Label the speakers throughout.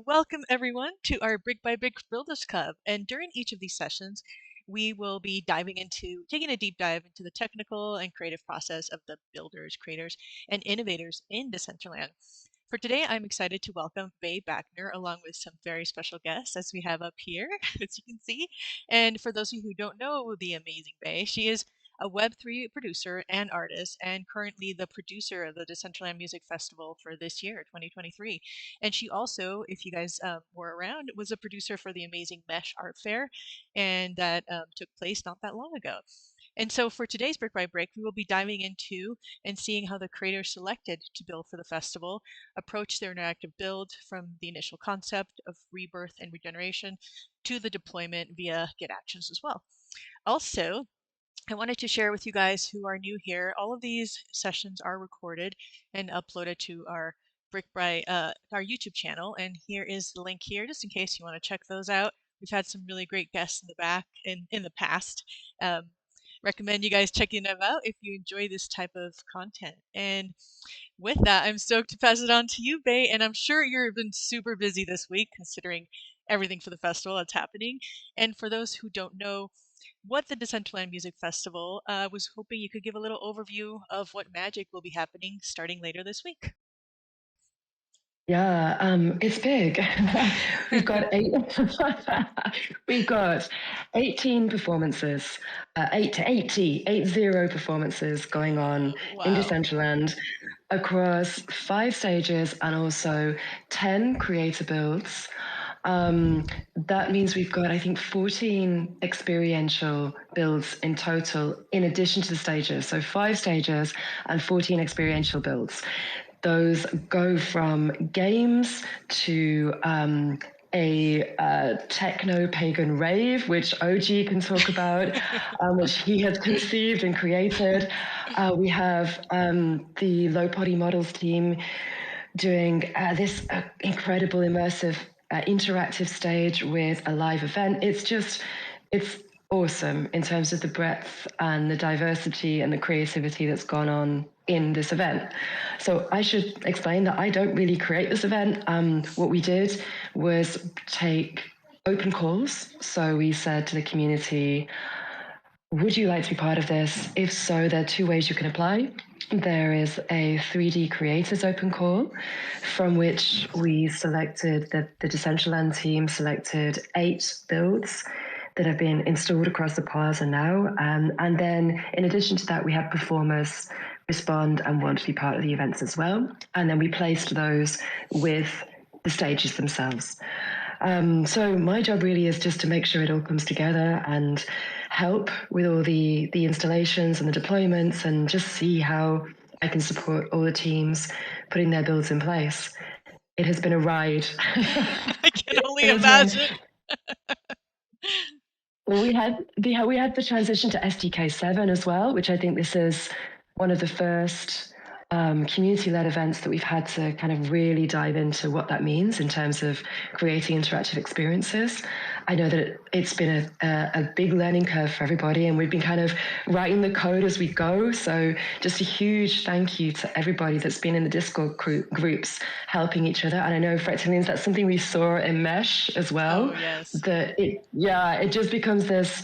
Speaker 1: welcome everyone to our Brick by Brick Builders Club. And during each of these sessions, we will be taking a deep dive into the technical and creative process of the builders, creators, and innovators in Decentraland. For today, I'm excited to welcome Bay Backner along with some very special guests as we have up here, as you can see. And for those of you who don't know the amazing Bay, she is a Web3 producer and artist, and currently the producer of the Decentraland Music Festival for this year, 2023. And she also, if you guys were around, was a producer for the amazing Mesh Art Fair, and that took place not that long ago. And so for today's Brick by Brick, we will be diving into and seeing how the creators selected to build for the festival approach their interactive build from the initial concept of rebirth and regeneration to the deployment via Git actions as well. Also, I wanted to share with you guys who are new here. All of these sessions are recorded and uploaded to our our YouTube channel, and here is the link here, just in case you want to check those out. We've had some really great guests in the back in the past. Recommend you guys checking them out if you enjoy this type of content. And with that, I'm stoked to pass it on to you, Bay, and I'm sure you've been super busy this week considering everything for the festival that's happening. And for those who don't know what the Decentraland Music Festival, was hoping you could give a little overview of what magic will be happening starting later this week.
Speaker 2: Yeah, it's big. We've got we've got 18 performances, 80 performances going on in Decentraland across 5 stages and also 10 creator builds. That means we've got, I think, 14 experiential builds in total, in addition to the stages. So 5 stages and 14 experiential builds. Those go from games to a techno-pagan rave, which OG can talk about, which he has conceived and created. We have the Low Potty Models team doing this incredible immersive interactive stage with a live event. It's awesome in terms of the breadth and the diversity and the creativity that's gone on in this event. So I should explain that I don't really create this event. What we did was take open calls. So we said to the community, would you like to be part of this? If so, there are 2 ways you can apply. There is a 3D creators open call from which we selected, the Decentraland team selected 8 builds that have been installed across the plaza now. And then in addition to that, we had performers respond and want to be part of the events as well. And then we placed those with the stages themselves. So my job really is just to make sure it all comes together and help with all the installations and the deployments and just see how I can support all the teams putting their builds in place. It has been a ride.
Speaker 1: I can only imagine.
Speaker 2: Well, we had the transition to SDK 7 as well, which I think this is one of the first community-led events that we've had to kind of really dive into what that means in terms of creating interactive experiences. I know that it's been a big learning curve for everybody, and we've been kind of writing the code as we go. So just a huge thank you to everybody that's been in the Discord groups helping each other. And I know for Reptilians, that's something we saw in Mesh as well.
Speaker 1: Oh, yes.
Speaker 2: That it just becomes this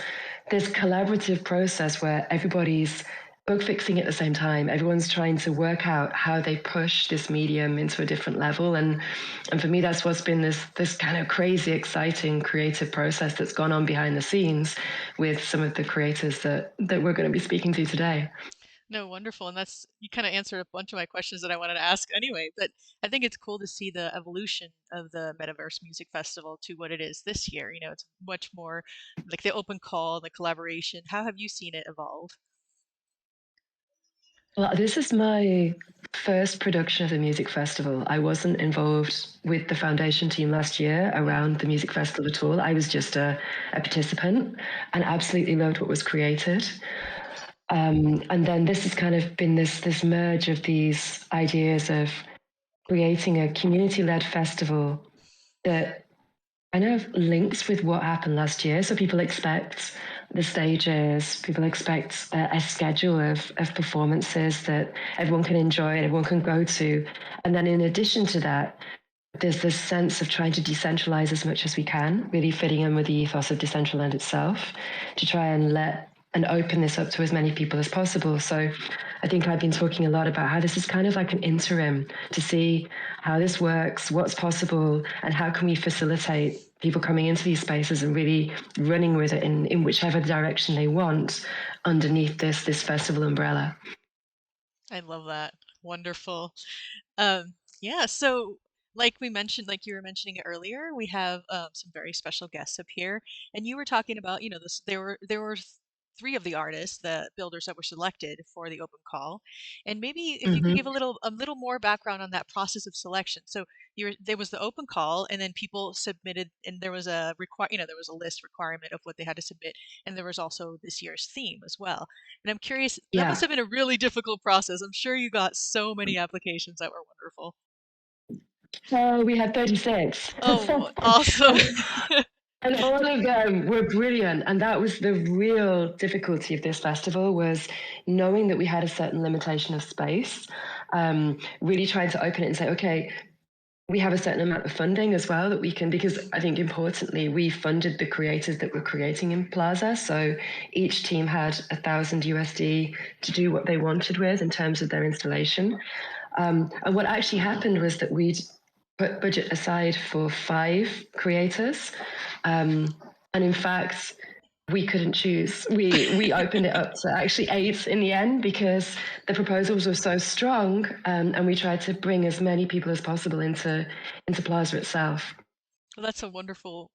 Speaker 2: collaborative process where everybody's bug fixing at the same time. Everyone's trying to work out how they push this medium into a different level. And for me, that's what's been this kind of crazy, exciting, creative process that's gone on behind the scenes with some of the creators that we're going to be speaking to today.
Speaker 1: No, wonderful. And you kind of answered a bunch of my questions that I wanted to ask anyway, but I think it's cool to see the evolution of the Metaverse Music Festival to what it is this year. You know, it's much more like the open call, the collaboration. How have you seen it evolve?
Speaker 2: Well, this is my first production of the music festival. I wasn't involved with the foundation team last year around the music festival at all. I was just a participant and absolutely loved what was created. And then this has kind of been this merge of these ideas of creating a community-led festival that kind of links with what happened last year. So people expect the stages, people expect a schedule of performances that everyone can enjoy and everyone can go to. And then in addition to that, there's this sense of trying to decentralize as much as we can, really fitting in with the ethos of Decentraland itself, to try and let and open this up to as many people as possible. So I think I've been talking a lot about how this is kind of like an interim to see how this works, what's possible, and how can we facilitate people coming into these spaces and really running with it in whichever direction they want underneath this festival umbrella.
Speaker 1: I love that. Wonderful. Um, yeah, so like we mentioned, like you were mentioning it earlier, we have some very special guests up here, and you were talking about, this. There were three of the artists, the builders that were selected for the open call, and maybe if you could give
Speaker 2: Mm-hmm.
Speaker 1: a little more background on that process of selection. So there was the open call, and then people submitted, and there was there was a list requirement of what they had to submit, and there was also this year's theme as well. And I'm curious, that must
Speaker 2: Yeah.
Speaker 1: have been a really difficult process. I'm sure you got so many applications that were wonderful.
Speaker 2: So we had 36.
Speaker 1: Oh, awesome.
Speaker 2: And all of them were brilliant. And that was the real difficulty of this festival, was knowing that we had a certain limitation of space, really trying to open it and say, okay, we have a certain amount of funding as well that we can, because I think importantly, we funded the creators that were creating in Plaza. So each team had 1,000 USD to do what they wanted with in terms of their installation. And what actually happened was that we'd put budget aside for 5 creators. And in fact, we couldn't choose. We opened it up to actually 8 in the end because the proposals were so strong, and we tried to bring as many people as possible into Plaza itself.
Speaker 1: Well, that's a wonderful,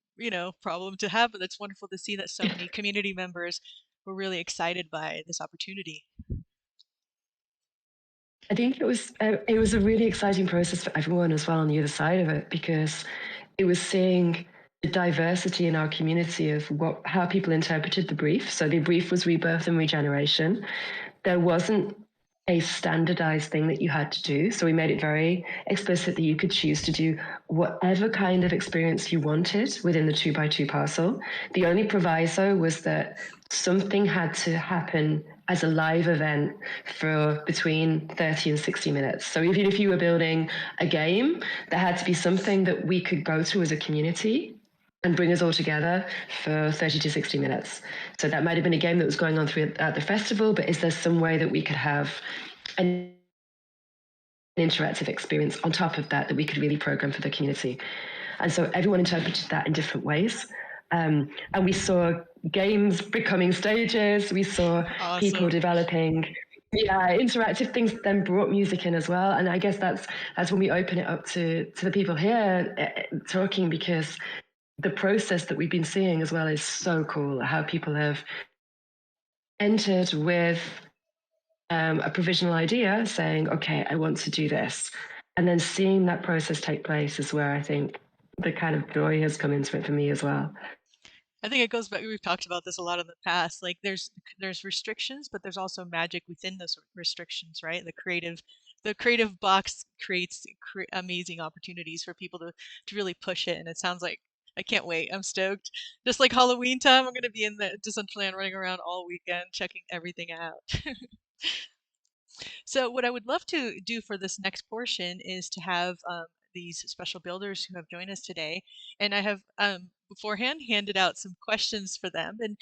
Speaker 1: problem to have, but it's wonderful to see that so many community members were really excited by this opportunity.
Speaker 2: I think it was a really exciting process for everyone as well on the other side of it, because it was seeing the diversity in our community of how people interpreted the brief. So the brief was rebirth and regeneration. There wasn't a standardized thing that you had to do. So we made it very explicit that you could choose to do whatever kind of experience you wanted within the 2x2 parcel. The only proviso was that something had to happen as a live event for between 30 and 60 minutes. So even if you were building a game, there had to be something that we could go to as a community and bring us all together for 30 to 60 minutes. So that might have been a game that was going on at the festival, but is there some way that we could have an interactive experience on top of that we could really program for the community? And so everyone interpreted that in different ways. And we saw games becoming stages. We saw people
Speaker 1: Awesome.
Speaker 2: developing, yeah, interactive things that then brought music in as well. And I guess that's when we open it up to the people here talking, because the process that we've been seeing as well is so cool. How people have entered with a provisional idea saying, okay, I want to do this. And then seeing that process take place is where I think the kind of joy has come into it for me as well.
Speaker 1: I think it goes back. We've talked about this a lot in the past. Like there's restrictions, but there's also magic within those restrictions, right? The creative box creates amazing opportunities for people to really push it. And it sounds like I can't wait. I'm stoked. Just like Halloween time, I'm gonna be in the Decentraland running around all weekend, checking everything out. So what I would love to do for this next portion is to have these special builders who have joined us today, and I have beforehand handed out some questions for them, and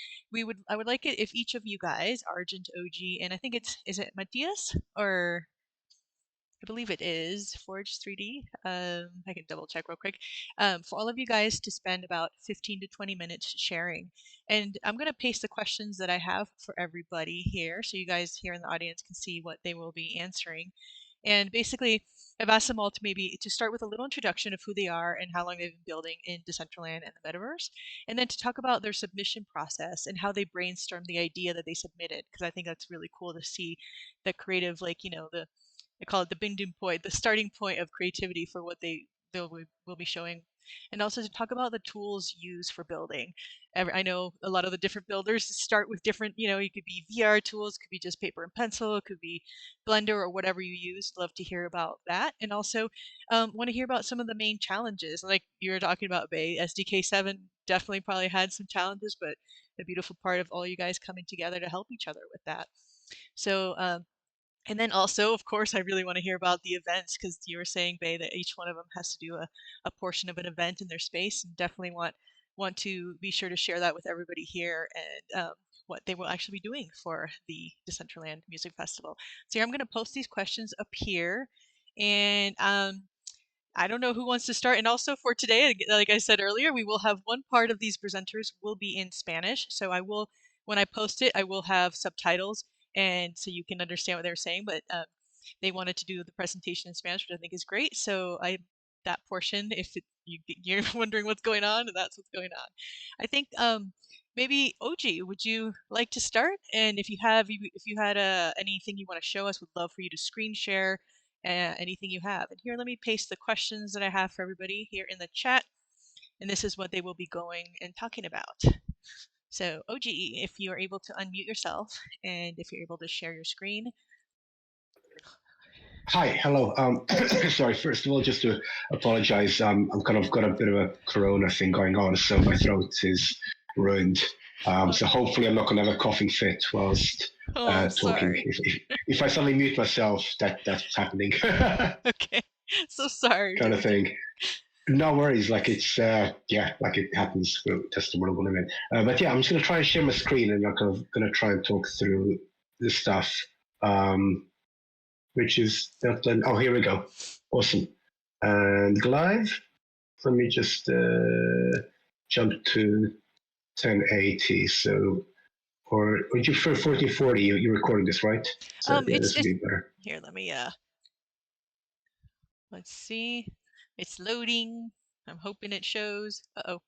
Speaker 1: I would like it if each of you guys, Argent, OG, and I think is it Matthias, or I believe it is Forge 3D. I can double check real quick. For all of you guys to spend about 15 to 20 minutes sharing. And I'm going to paste the questions that I have for everybody here so you guys here in the audience can see what they will be answering. And basically, I've asked them all to maybe to start with a little introduction of who they are and how long they've been building in Decentraland and the Metaverse, and then to talk about their submission process and how they brainstormed the idea that they submitted, because I think that's really cool to see the creative, like, the I call it the binding point, the starting point of creativity for what will be showing, and also to talk about the tools used for building. I know a lot of the different builders start with different, it could be VR tools, could be just paper and pencil, it could be Blender or whatever you use. Love to hear about that, and also want to hear about some of the main challenges. Like you were talking about Bay SDK 7, definitely probably had some challenges, but the beautiful part of all you guys coming together to help each other with that. So And then also, of course, I really want to hear about the events, because you were saying, Bay, that each one of them has to do a portion of an event in their space, and definitely want to be sure to share that with everybody here, and what they will actually be doing for the Decentraland Music Festival. So here I'm going to post these questions up here, and I don't know who wants to start. And also for today, like I said earlier, we will have one part of these presenters will be in Spanish. So I will, when I post it, I will have subtitles, and so you can understand what they're saying. But they wanted to do the presentation in Spanish, which I think is great. So that portion, if you're wondering what's going on, that's what's going on. I think maybe OG, would you like to start? And if you had anything you want to show us, would love for you to screen share anything you have. And here, let me paste the questions that I have for everybody here in the chat. And this is what they will be going and talking about. So OGE, if you are able to unmute yourself and if you're able to share your screen.
Speaker 3: Hi, hello. Sorry, first of all, just to apologize. I'm kind of got a bit of a corona thing going on, so my throat is ruined. So hopefully I'm not going to have a coughing fit whilst talking. If I suddenly mute myself, that's happening.
Speaker 1: Okay, so sorry.
Speaker 3: Kind of thing. No worries. Like it's like it happens. Just a little limit. But yeah, I'm just going to try and share my screen, and I'm kind of going to try and talk through the stuff. Which is that. Oh, here we go. Awesome. And live. Let me just jump to 1080. So, or would you prefer 1440? You're recording this, right? So yeah, this would be better.
Speaker 1: Here, let me. Let's see. It's loading. I'm hoping it shows. Uh-oh.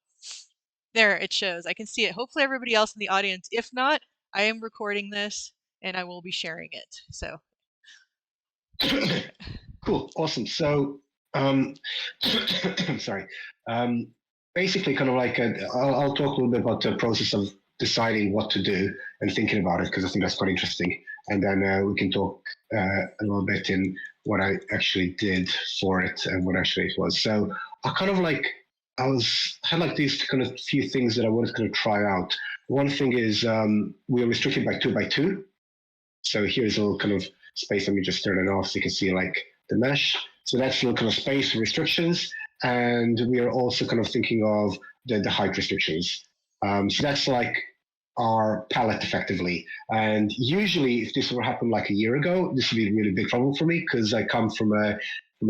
Speaker 1: There, it shows. I can see it. Hopefully everybody else in the audience. If not, I am recording this and I will be sharing it. So.
Speaker 3: Cool. Awesome. So, sorry. Basically, kind of like I'll talk a little bit about the process of deciding what to do and thinking about it, because I think that's quite interesting. And then we can talk a little bit in what I actually did for it and what actually it was. So I kind of like had like these kind of few things that I wanted to kind of try out. One thing is we are restricted by 2x2. So here's a little kind of space. Let me just turn it off so you can see like the mesh. So that's a little kind of space restrictions. And we are also kind of thinking of the height restrictions. So that's like our palette effectively. And usually if this were happened like a year ago, this would be a really big problem for me, because I come from a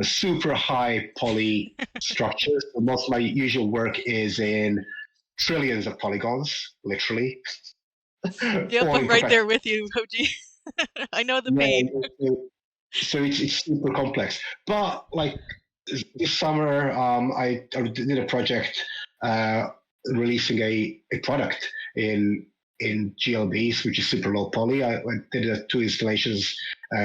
Speaker 3: super high poly structure. So most of my usual work is in trillions of polygons, literally.
Speaker 1: Yep, I'm right there with you, Koji. I know the pain.
Speaker 3: So it's super complex. But like this summer, I did a project releasing a product in GLBs, which is super low poly. I did 2 installations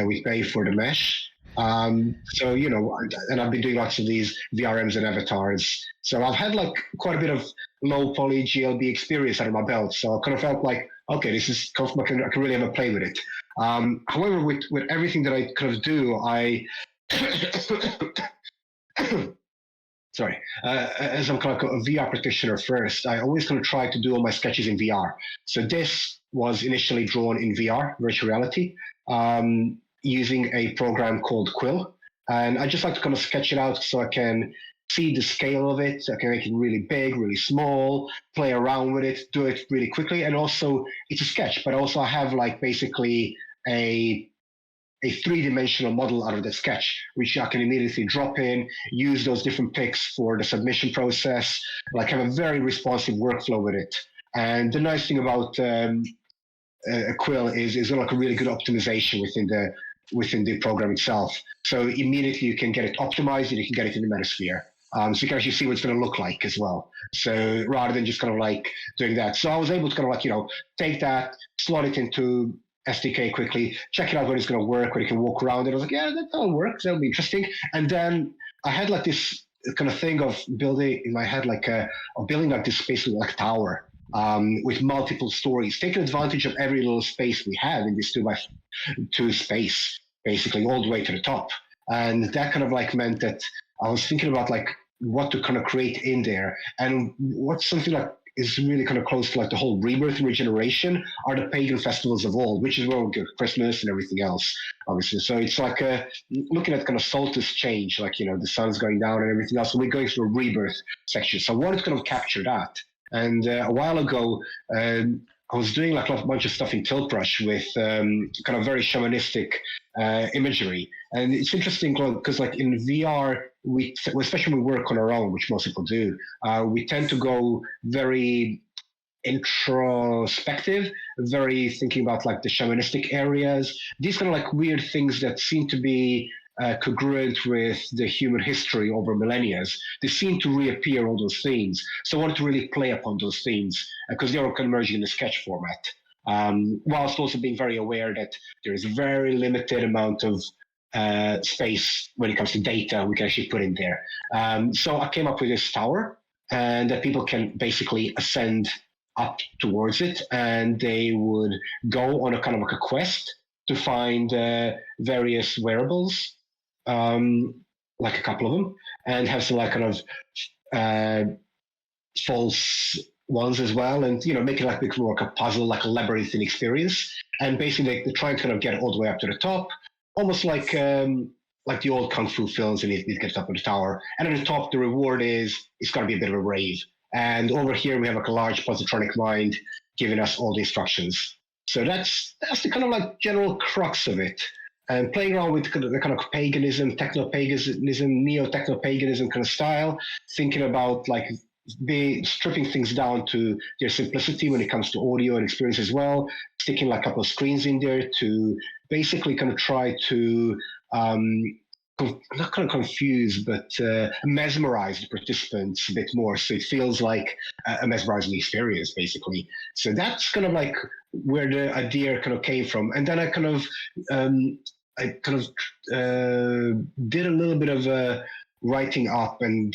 Speaker 3: with Bay for the mesh. So, you know, and I've been doing lots of these VRMs and avatars. So I've had like quite a bit of low poly GLB experience under my belt. So I kind of felt like, okay, this is I can really have a play with it. However, with everything that I kind of do, I sorry, as I'm kind of a VR practitioner first, I always kind of try to do all my sketches in VR. So this was initially drawn in VR, virtual reality, using a program called Quill. And I just like to kind of sketch it out so I can see the scale of it. So I can make it really big, really small, play around with it, do it really quickly. And also it's a sketch, but also I have like basically a 3-dimensional model out of the sketch, which I can immediately drop in, use those different picks for the submission process, like have a very responsive workflow with it. And the nice thing about Quill is like a really good optimization within the program itself. So immediately you can get it optimized and you can get it in the Metasphere. So you can actually see what it's going to look like as well. So rather than just kind of like doing that. So I was able to kind of like, you know, take that, slot it into SDK quickly, check it out when it's going to work, when you can walk around it. I was like, yeah, that'll work. That'll be interesting. And then I had like this kind of thing of building in my head, like building like this basically like tower with multiple stories, taking advantage of every little space we have in this 2x2 space, basically all the way to the top. And that kind of like meant that I was thinking about like what to kind of create in there and what's something like is really kind of close to like the whole Rebirth Regeneration are the pagan festivals of old, which is where we get Christmas and everything else, obviously. So it's like looking at kind of solstice change, like, the sun's going down and everything else. So we're going through a rebirth section. So I wanted to kind of capture that. And a while ago, I was doing like a bunch of stuff in Tiltbrush with kind of very shamanistic imagery. And it's interesting because like in VR, especially when we work on our own, which most people do, we tend to go very introspective, very thinking about like the shamanistic areas, these kind of like weird things that seem to be congruent with the human history over millennia. They seem to reappear, all those themes. So I wanted to really play upon those themes because they were converging in the sketch format, whilst also being very aware that there is a very limited amount of space when it comes to data we can actually put in there. So I came up with this tower, and that people can basically ascend up towards it, and they would go on a kind of like a quest to find various wearables, like a couple of them, and have some like kind of false ones as well, and make it like a bit more like a puzzle, like a labyrinthine experience. And basically they try and kind of get all the way up to the top, almost like the old kung fu films, and it gets up on the tower. And at the top, the reward is it's going to be a bit of a rave. And over here we have like a large positronic mind giving us all the instructions. So that's the kind of like general crux of it. And playing around with the kind of paganism, techno-paganism, neo-technopaganism kind of style, thinking about like stripping things down to their simplicity when it comes to audio and experience as well, sticking like a couple of screens in there to basically kind of try to not kind of confuse, but mesmerize the participants a bit more, so it feels like a mesmerizing experience, basically. So that's kind of like where the idea kind of came from, and then I kind of did a little bit of writing up and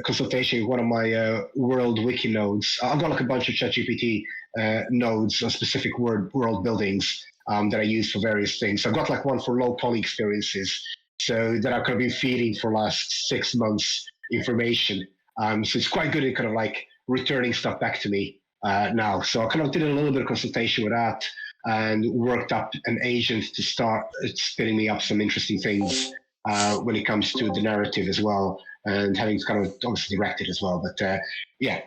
Speaker 3: consultation with one of my world wiki nodes. I've got like a bunch of ChatGPT nodes on specific world buildings that I use for various things. So I've got like one for low poly experiences, so that I've kind of been feeding for the last 6 months information. So it's quite good at kind of like returning stuff back to me now. So I kind of did a little bit of consultation with that and worked up an agent to start spitting me up some interesting things when it comes to the narrative as well, and having to kind of obviously direct it as well. But yeah.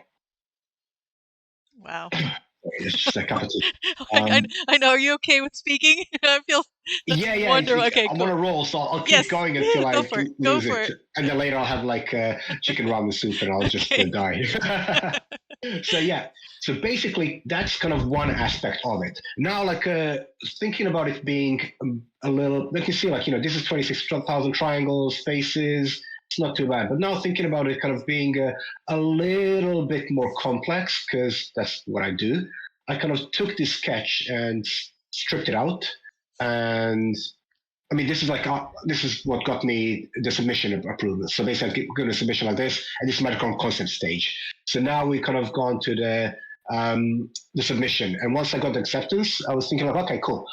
Speaker 1: Wow.
Speaker 3: It's just a cup of tea.
Speaker 1: I know. Are you okay with speaking? I feel
Speaker 3: yeah.
Speaker 1: wonderful. Okay,
Speaker 3: I'm
Speaker 1: cool.
Speaker 3: on a roll, so I'll keep going until I lose it. And then later I'll have like chicken ramen soup, and I'll just die. So yeah. So basically, that's kind of one aspect of it. Now, like thinking about it being a little, like you see, like this is 26,000 triangles, spaces. It's not too bad. But now thinking about it kind of being a little bit more complex, because that's what I do, I kind of took this sketch and stripped it out. And I mean, this is what got me the submission approval. So basically, I'm going to submission like this, and this might come concept stage. So now we kind of gone to the submission. And once I got the acceptance, I was thinking like, okay, cool.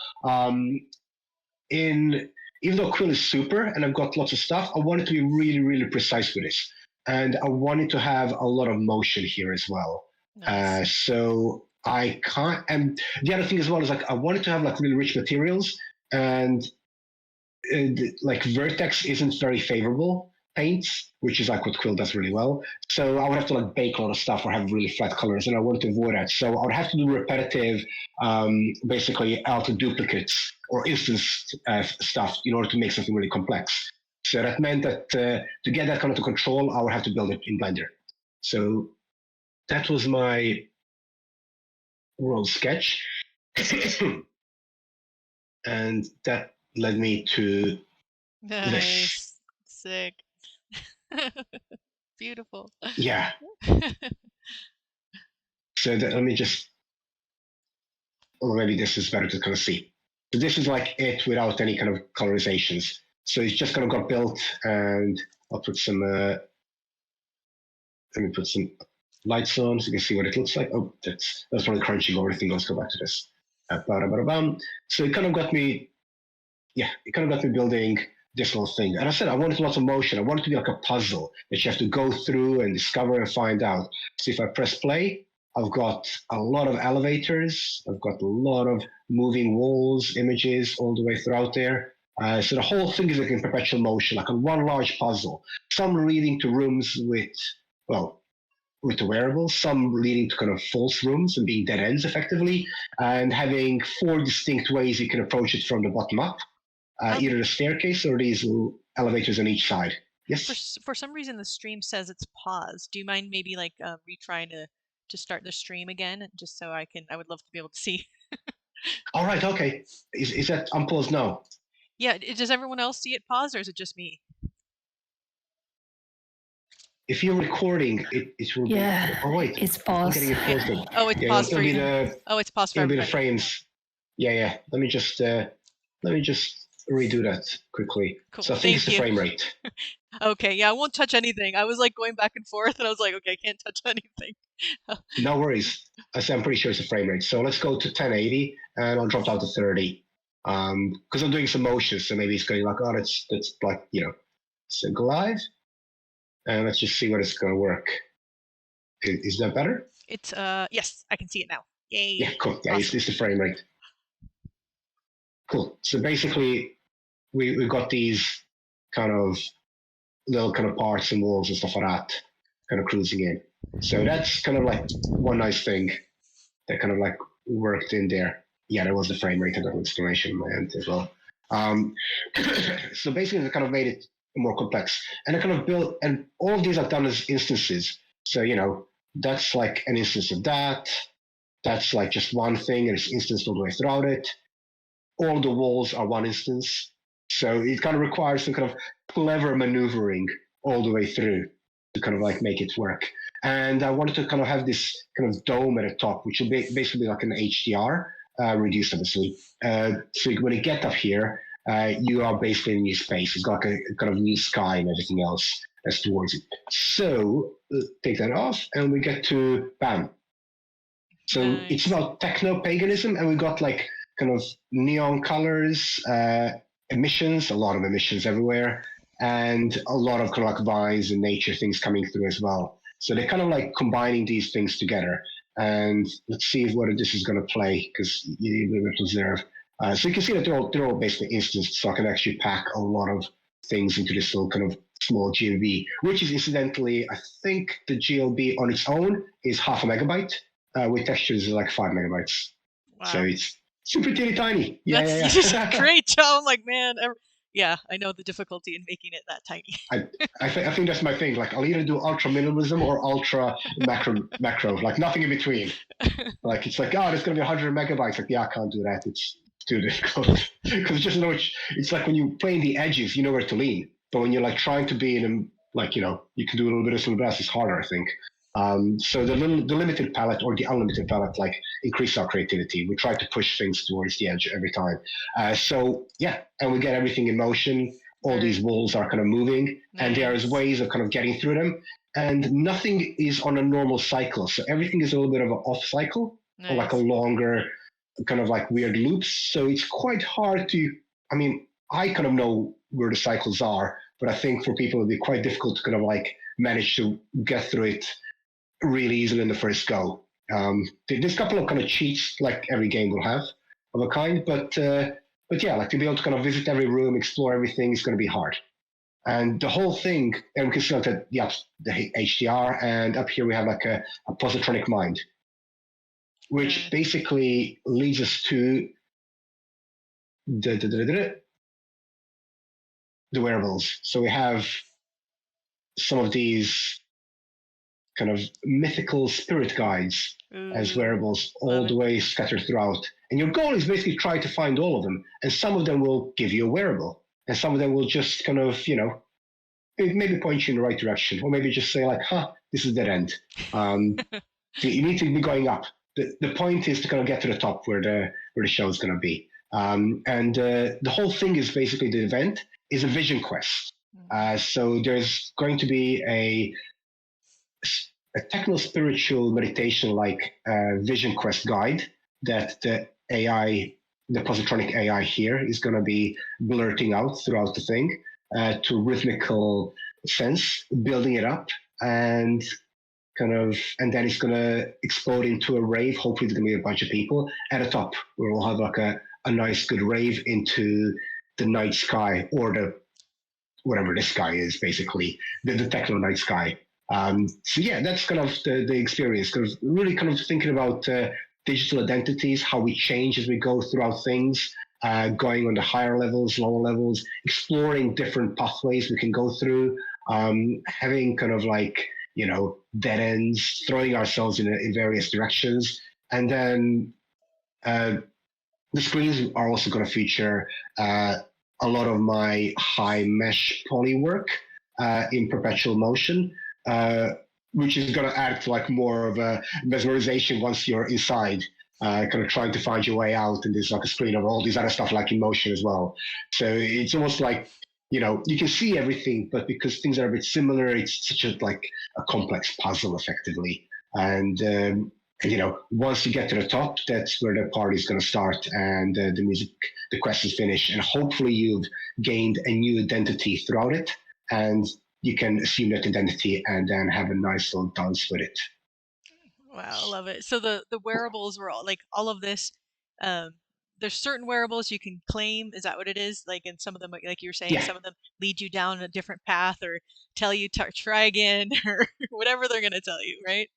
Speaker 3: Even though Quill is super and I've got lots of stuff, I wanted to be really, really precise with this. And I wanted to have a lot of motion here as well. Nice. So I can't, and the other thing as well is like, I wanted to have like really rich materials, and like vertex isn't very favorable paints, which is like what Quill does really well. So I would have to like bake a lot of stuff or have really flat colors, and I wanted to avoid that. So I would have to do repetitive, basically alter duplicates or instance stuff in order to make something really complex. So that meant that to get that kind of to control, I would have to build it in Blender. So that was my world sketch. And that led me to
Speaker 1: this. Sick. Beautiful.
Speaker 3: Yeah. So let me just, or maybe this is better to kind of see. So this is like it without any kind of colorizations. So it's just kind of got built, and I'll put some, let me put some lights on so you can see what it looks like. Oh, that's probably crunching or everything. Let's go back to this. So it kind of got me, building this little thing. And I said I wanted lots of motion. I wanted it to be like a puzzle that you have to go through and discover and find out. So if I press play, I've got a lot of elevators. I've got a lot of moving walls, images all the way throughout there. So the whole thing is like in perpetual motion, like on one large puzzle. Some leading to rooms with the wearables, some leading to kind of false rooms and being dead ends effectively, and having 4 distinct ways you can approach it from the bottom up, either the staircase or these elevators on each side. Yes?
Speaker 1: For some reason, the stream says it's paused. Do you mind maybe like retrying to start the stream again, just so I would love to be able to see.
Speaker 3: All right, okay. Is that unpaused now?
Speaker 1: Yeah, does everyone else see it paused, or is it just me?
Speaker 3: If you're recording, it will be. Oh wait,
Speaker 2: it's paused.
Speaker 3: I'm getting it posted.
Speaker 1: It's paused for you. It's paused for
Speaker 3: everybody. It'll be the
Speaker 1: frames.
Speaker 3: Yeah. Let me just redo that quickly.
Speaker 1: Cool.
Speaker 3: So I think it's the frame rate.
Speaker 1: Okay, yeah, I won't touch anything. I was like going back and forth, and I was like, okay, I can't touch anything.
Speaker 3: No worries. I'm pretty sure it's the frame rate. So let's go to 1080, and I'll drop down to 30. Because I'm doing some motions, so maybe it's going like, oh, that's like, sync live. And let's just see what it's going to work. Is that better?
Speaker 1: It's yes, I can see it now. Yay!
Speaker 3: Yeah, cool. Yeah, awesome. It's the frame rate. Cool. So basically, we've got these kind of little kind of parts and walls and stuff like that, kind of cruising in. So that's kind of like one nice thing that kind of like worked in there. Yeah, there was the frame rate and the exclamation in my end as well. So basically, they kind of made it more complex, and I kind of built, and all of these I've done as instances. So that's like an instance of that. That's like just one thing, and it's instanced all the way throughout it. All the walls are one instance, so it kind of requires some kind of clever maneuvering all the way through to kind of like make it work. And I wanted to kind of have this kind of dome at the top, which will be basically like an HDR, reduced obviously. So when you get up here, you are basically in a new space. It's got like a kind of new sky and everything else that's towards it. So take that off, and we get to BAM. So nice. It's about techno-paganism, and we got like kind of neon colors, emissions, a lot of emissions everywhere, and a lot of kind of like vines and nature things coming through as well. So they're kind of like combining these things together. And let's see whether this is going to play, because you will observe. So you can see that they're all basically instanced, so I can actually pack a lot of things into this little kind of small GLB, which is incidentally, I think the GLB on its own is 0.5 megabyte, with textures like 5 megabytes. Wow. So it's super teeny tiny.
Speaker 1: That's great job. I'm like, man, yeah, I know the difficulty in making it that tiny.
Speaker 3: I think that's my thing. Like, I'll either do ultra minimalism or ultra macro, like nothing in between. Like, it's like, oh, there's going to be 100 megabytes. Like, yeah, I can't do that. It's too difficult. Because just it's like when you play in the edges, you know where to lean. But when you're like trying to be in them, like, you can do a little bit of something else, it's harder, I think. So the limited palette or the unlimited palette like increase our creativity. We try to push things towards the edge every time. So yeah, and we get everything in motion. All these walls are kind of moving, and there's ways of kind of getting through them. And nothing is on a normal cycle. So everything is a little bit of an off cycle, or like a longer kind of like weird loops. So it's quite hard to, I kind of know where the cycles are, but I think for people it'd be quite difficult to kind of like manage to get through it really easily in the first go. There's a couple of kind of cheats like every game will have of a kind, but yeah, like to be able to kind of visit every room, explore everything is going to be hard. And the whole thing, and we can see like the HDR, and up here we have like a positronic mind, which basically leads us to the wearables. So we have some of these kind of mythical spirit guides as wearables all the way scattered throughout. And your goal is basically try to find all of them. And some of them will give you a wearable. And some of them will just kind of, maybe point you in the right direction. Or maybe just say like, this is dead end. So you need to be going up. The point is to kind of get to the top where the show is going to be. And the whole thing is basically the event is a vision quest. So there's going to be a techno-spiritual meditation-like vision quest guide that the positronic AI here is going to be blurting out throughout the thing to rhythmical sense, building it up. And and then it's going to explode into a rave. Hopefully there's going to be a bunch of people at the top. We'll have like a nice good rave into the night sky, or the whatever the sky is, basically the techno night sky. So yeah, that's kind of the experience. Really kind of thinking about digital identities, how we change as we go throughout things, going on the higher levels, lower levels, exploring different pathways we can go through, having kind of like, dead ends, throwing ourselves in various directions. And then the screens are also going to feature a lot of my high mesh poly work in perpetual motion, which is going to act like more of a mesmerization once you're inside, kind of trying to find your way out. And there's like a screen of all these other stuff like in motion as well. So it's almost like, you can see everything, but because things are a bit similar, it's such a complex puzzle effectively. And once you get to the top, that's where the party's going to start, and the music, the quest is finished. And hopefully you've gained a new identity throughout it, and you can assume that identity and then have a nice little dance with it.
Speaker 1: Wow, I love it. So the wearables were all of this. There's certain wearables you can claim. Is that what it is? And some of them, like you were saying, some of them lead you down a different path or tell you to try again or whatever they're going to tell you, right?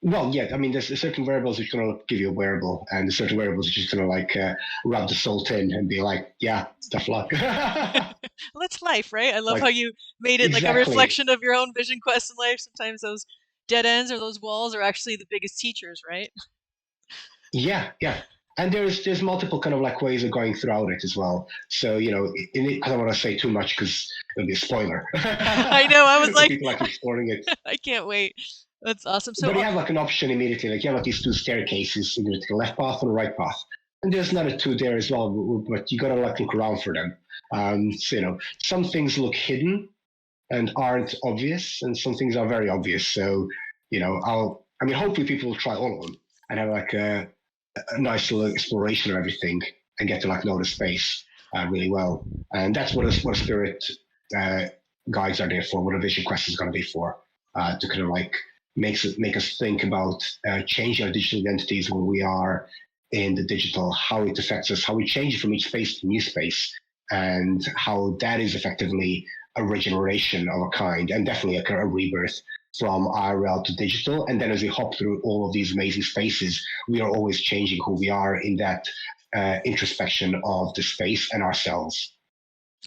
Speaker 3: Well, yeah, I mean, there's certain wearables which are going to give you a wearable, and there's certain wearables which are just going to rub the salt in and be like, yeah, tough luck.
Speaker 1: Well, that's life, right? I love how you made it like a reflection of your own vision quest in life. Sometimes those dead ends or those walls are actually the biggest teachers, right?
Speaker 3: Yeah. And there's multiple kind of like ways of going throughout it as well. So, I don't want to say too much because it'll be a spoiler.
Speaker 1: I know. I was like,
Speaker 3: people exploring it.
Speaker 1: I can't wait. That's awesome. So,
Speaker 3: but you have like an option immediately. Like you have like these two staircases, you can take the left path and the right path. And there's another two there as well, but you got to like look around for them. So, some things look hidden and aren't obvious, and some things are very obvious. So, hopefully people will try all of them and have like a nice little exploration of everything and get to like know the space really well. And that's what a spirit guides are there for, what a vision quest is going to be for, to kind of like make us think about changing our digital identities when we are in the digital, how it affects us, how we change from each space to new space, and how that is effectively a regeneration of a kind, and definitely a rebirth from IRL to digital. And then as we hop through all of these amazing spaces, we are always changing who we are in that introspection of the space and ourselves.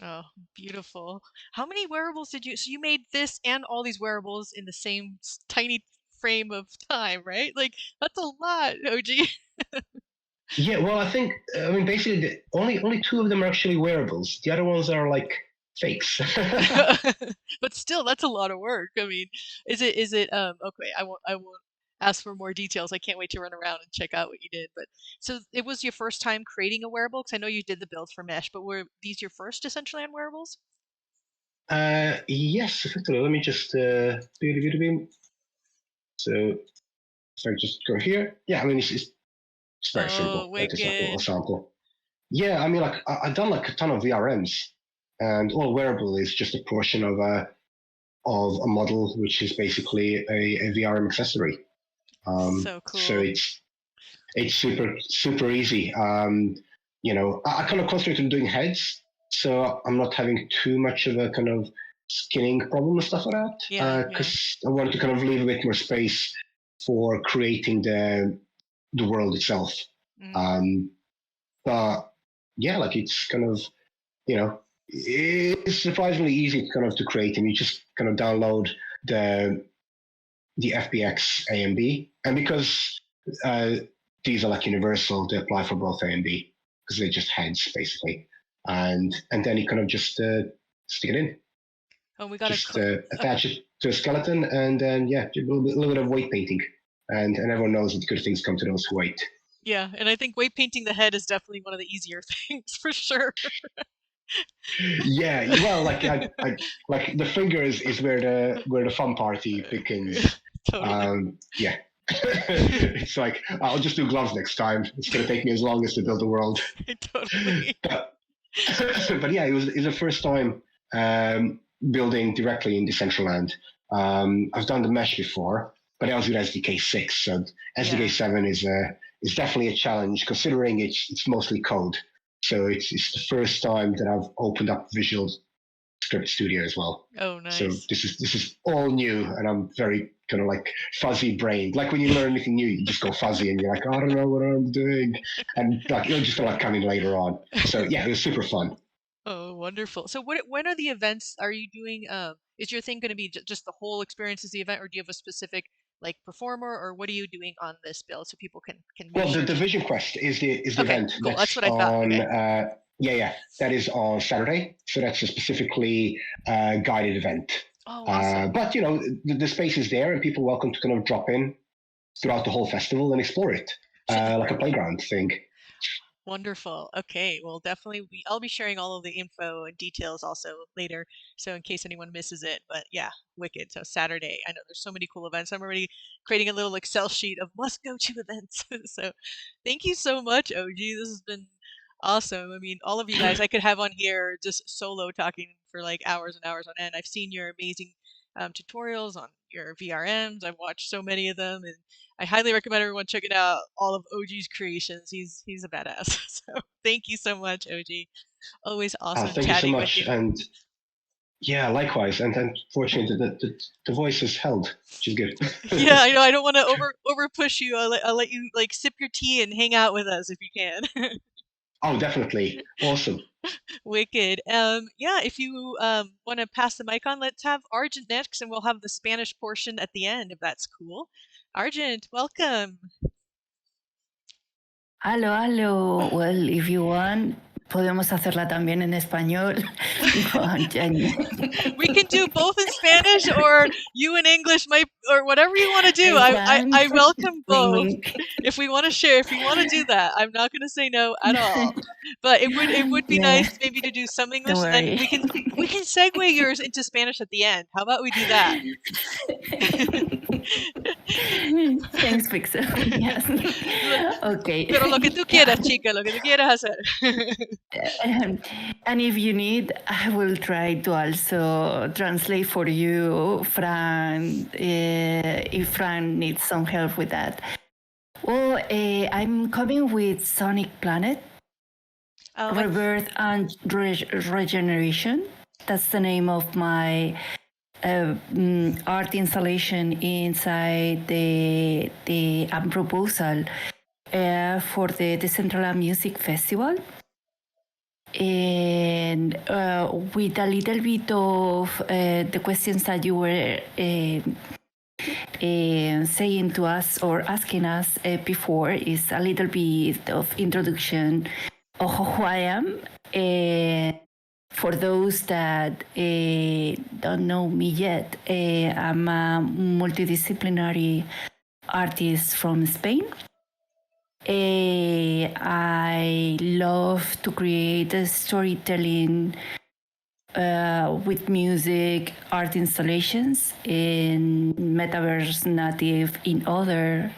Speaker 1: Oh, beautiful. How many wearables so you made this and all these wearables in the same tiny frame of time, right? That's a lot, OG.
Speaker 3: Yeah, well, I think, basically only two of them are actually wearables. The other ones are like fakes.
Speaker 1: But still, that's a lot of work. I mean, is it okay, I won't ask for more details. I can't wait to run around and check out what you did. But so it was your first time creating a wearable? Because I know you did the build for Mesh, but were these your first Decentraland wearables?
Speaker 3: Yes, effectively. Let me just so if I just go here. Yeah, it's very simple.
Speaker 1: Wicked.
Speaker 3: Just like a little sample. Yeah, I've done like a ton of VRMs, and all wearable is just a portion of a model, which is basically a VRM accessory.
Speaker 1: So cool.
Speaker 3: So it's super easy. I kind of concentrate on doing heads, so I'm not having too much of a kind of skinning problem and stuff like that.
Speaker 1: Yeah.
Speaker 3: Because I wanted to kind of leave a bit more space for creating the world itself. But yeah, it's kind of, it's surprisingly easy to create, and you just kind of download the FBX A and B, and because these are like universal, they apply for both A and B because they're just heads basically, and then you kind of just stick it in.
Speaker 1: Oh, we got
Speaker 3: to attach it to a skeleton, and then a little bit of weight painting, and everyone knows that good things come to those who wait.
Speaker 1: Yeah, and I think weight painting the head is definitely one of the easier things for sure.
Speaker 3: Yeah, well, like the fingers is where the fun party begins.
Speaker 1: Totally.
Speaker 3: Yeah. It's like, I'll just do gloves next time. It's going to take me as long as to build the world.
Speaker 1: Totally.
Speaker 3: But yeah, it was the first time building directly in Decentraland. I've done the mesh before, but I was with SDK 6. So SDK 7 is definitely a challenge, considering it's mostly code. So it's the first time that I've opened up Visual Script Studio as well.
Speaker 1: Oh, nice.
Speaker 3: So this is all new, and I'm very kind of like fuzzy brained. Like when you learn anything new, you just go fuzzy, and you're like, I don't know what I'm doing, and like it'll just feel like coming later on. So yeah, it was super fun.
Speaker 1: Oh, wonderful. So when are the events? Are you doing, is your thing going to be just the whole experience is the event, or do you have a specific like performer, or what are you doing on this build so people can make
Speaker 3: Well,
Speaker 1: sure
Speaker 3: the Vision Quest is the
Speaker 1: okay,
Speaker 3: event.
Speaker 1: Cool. That's what I thought.
Speaker 3: On,
Speaker 1: okay.
Speaker 3: That is on Saturday. So that's a specifically guided event.
Speaker 1: Oh, awesome.
Speaker 3: But you know, the space is there, and people are welcome to kind of drop in throughout the whole festival and explore it, like a playground thing.
Speaker 1: Wonderful. Okay, well, definitely I'll be sharing all of the info and details also later, so in case anyone misses it. But yeah, wicked. So Saturday, I know there's so many cool events. I'm already creating a little Excel sheet of must go to events. So thank you so much, OG. This has been awesome. I mean, all of you guys I could have on here just solo talking for like hours and hours on end. I've seen your amazing tutorials on your VRMs. I've watched so many of them, and I highly recommend everyone checking out all of OG's creations. He's a badass. So thank you so much, OG. Always awesome
Speaker 3: Thank
Speaker 1: chatting
Speaker 3: you so
Speaker 1: with
Speaker 3: much.
Speaker 1: you.
Speaker 3: And yeah, likewise. And fortunately, the voice is held, which is good.
Speaker 1: Yeah, I know. I don't want to over push you. I'll let you like sip your tea and hang out with us if you can.
Speaker 3: Oh, definitely. Awesome.
Speaker 1: Wicked. Yeah, if you want to pass the mic on, let's have Argent next, and we'll have the Spanish portion at the end, if that's cool. Argent, welcome.
Speaker 4: Aló, aló. Well, if you want, podemos hacerla también en español.
Speaker 1: We can do both in Spanish, or you in English, or whatever you want to do. I welcome both. If we want to share, if you want to do that, I'm not going to say no at all. But it would be nice maybe to do some English, and we can segue yours into Spanish at the end. How about we do that?
Speaker 4: Thanks, Pixel. Yes. Okay.
Speaker 1: Pero lo que tú quieras, chica, lo que tú quieras hacer.
Speaker 4: And if you need, I will try to also translate for you, Fran, if Fran needs some help with that. Well, I'm coming with Sonic Planet, Rebirth and Regeneration. That's the name of my art installation inside the proposal for the Decentraland Music Festival. And with a little bit of the questions that you were saying to us or asking us before, is a little bit of introduction of who I am. For those that don't know me yet, I'm a multidisciplinary artist from Spain. I love to create storytelling with music, art installations in metaverse native, in other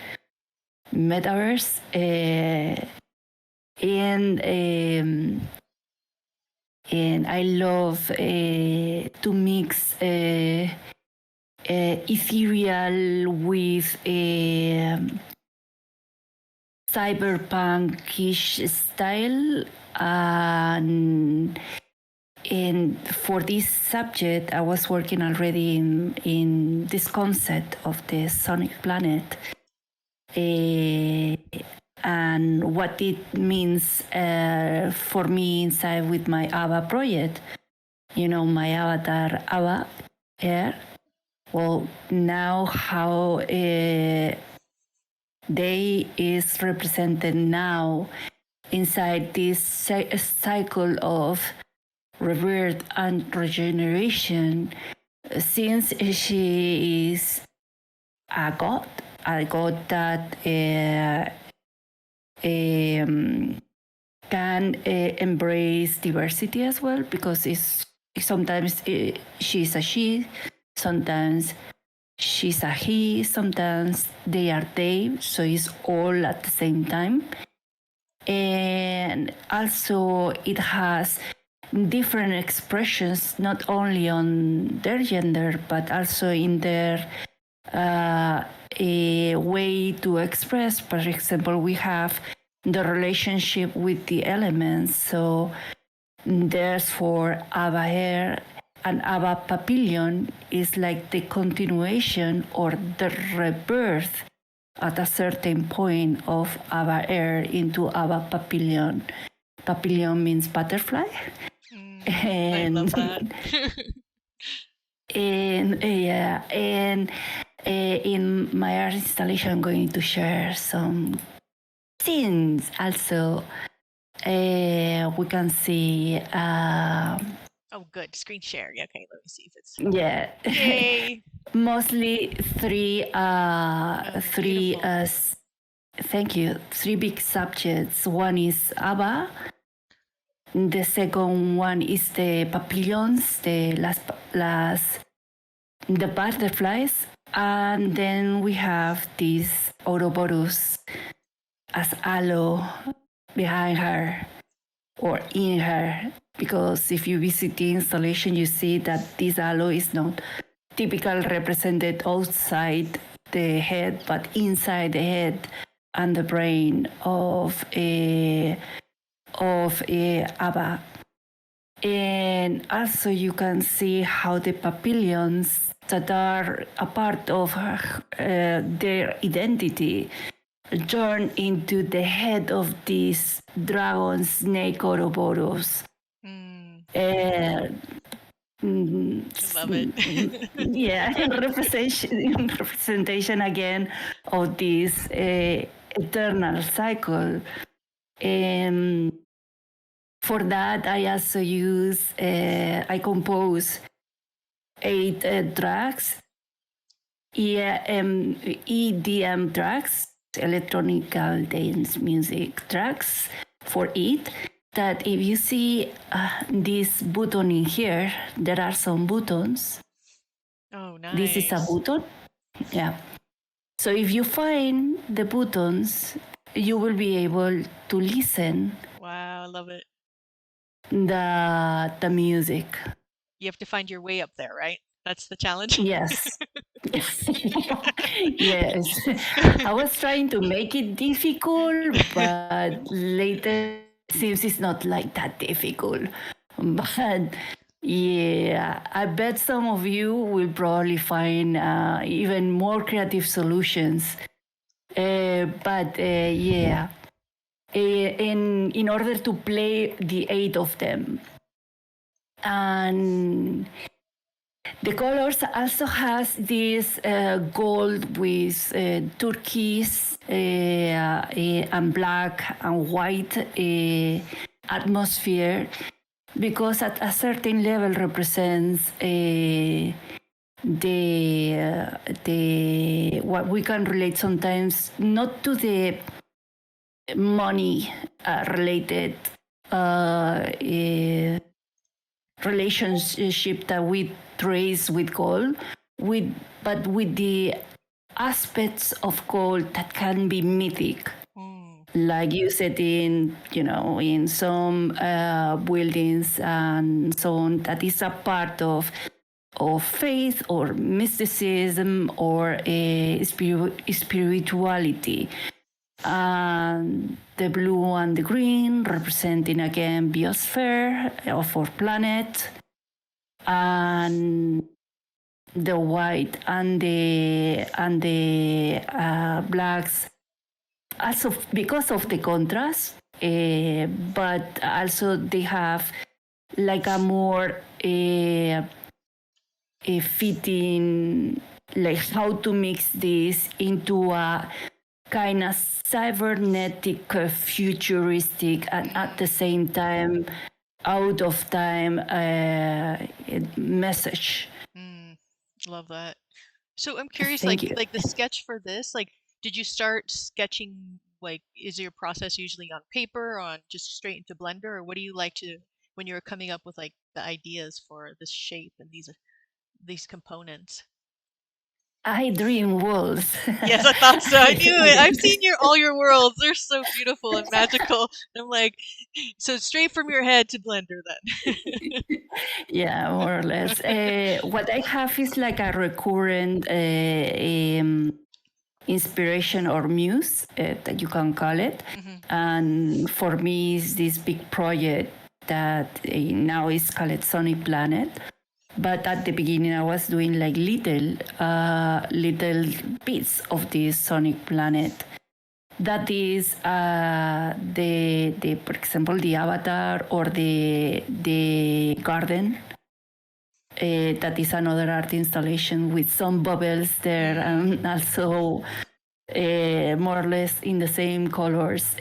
Speaker 4: metaverse, and I love to mix ethereal with cyberpunkish style, and for this subject I was working already in this concept of the Sonic Planet, and what it means for me inside with my ABBA project. You know, my avatar ABBA. Yeah. Well, now how they is represented now inside this cycle of rebirth and regeneration, since she is a god that can embrace diversity as well, because sometimes she's a she, sometimes she's a he, sometimes they are they, so it's all at the same time. And also it has different expressions, not only on their gender, but also in their a way to express. For example, we have the relationship with the elements. So there's for Ava Air and Ava Papillon is like the continuation or the rebirth at a certain point of Ava Air into Ava Papillon. Papillon means butterfly.
Speaker 1: And I love that.
Speaker 4: and in my art installation, I'm going to share some scenes. Also, we can see.
Speaker 1: Oh, good. Screen share. Yeah, okay, let me see if it's.
Speaker 4: Yeah.
Speaker 1: Yay!
Speaker 4: Mostly three. Thank you. Three big subjects. One is Abba. The second one is the papillons, the butterflies, and then we have this Ouroboros as halo behind her or in her, because if you visit the installation, you see that this halo is not typical represented outside the head, but inside the head and the brain of Abba. And also you can see how the papillons that are a part of their identity turn into the head of this dragon snake Ouroboros.
Speaker 1: I love it.
Speaker 4: Yeah, representation again of this eternal cycle. For that, I also I compose 8 tracks, EDM tracks, electronic dance music tracks for it. That if you see this button in here, there are some buttons.
Speaker 1: Oh, nice.
Speaker 4: This is a button. Yeah. So if you find the buttons, you will be able to listen.
Speaker 1: Wow, I love it.
Speaker 4: The music.
Speaker 1: You have to find your way up there, right? That's the challenge.
Speaker 4: Yes. Yes. I was trying to make it difficult, but later it seems it's not like that difficult. But yeah, I bet some of you will probably find even more creative solutions. But yeah, in order to play the 8 of them. And the colors also has this gold with turquoise and black and white atmosphere, because at a certain level represents the what we can relate sometimes not to the money related relationship that we trace with gold, but with the aspects of gold that can be mythic. Like you said, in some buildings and so on, that is a part of faith or mysticism or spirituality. And the blue and the green representing again biosphere of our planet, and the white and the blacks also because of the contrast, but also they have like a more a fitting, like how to mix this into a kind of cybernetic, futuristic, and at the same time out of time message.
Speaker 1: Love that. So I'm curious,
Speaker 4: Thank
Speaker 1: like
Speaker 4: you.
Speaker 1: like the sketch for this, like did you start sketching, like is your process usually on paper, on just straight into Blender, or what do you like to when you're coming up with like the ideas for this shape and these components?
Speaker 4: I dream worlds.
Speaker 1: Yes, I thought so. I knew it. I've seen all your worlds. They're so beautiful and magical. I'm like, so straight from your head to Blender then.
Speaker 4: Yeah, more or less. What I have is like a recurrent inspiration or muse that you can call it. And for me, it's this big project that now is called Sonic Planet. But at the beginning, I was doing like little bits of this Sonic Planet. That is the for example the avatar or the garden. That is another art installation with some bubbles there and also more or less in the same colors.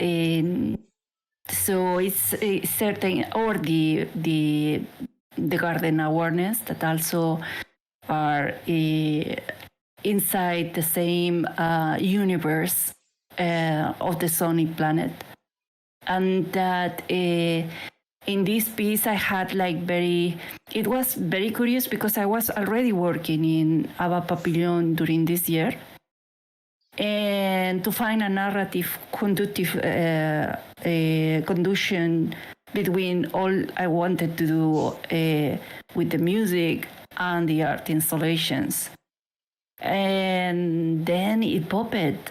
Speaker 4: So it's certain, or the garden awareness that also are inside the same universe of the Sonic Planet, and that in this piece I had like it was very curious because I was already working in Ava Papillon during this year, and to find a narrative conducive conduction between all I wanted to do with the music and the art installations. And then it popped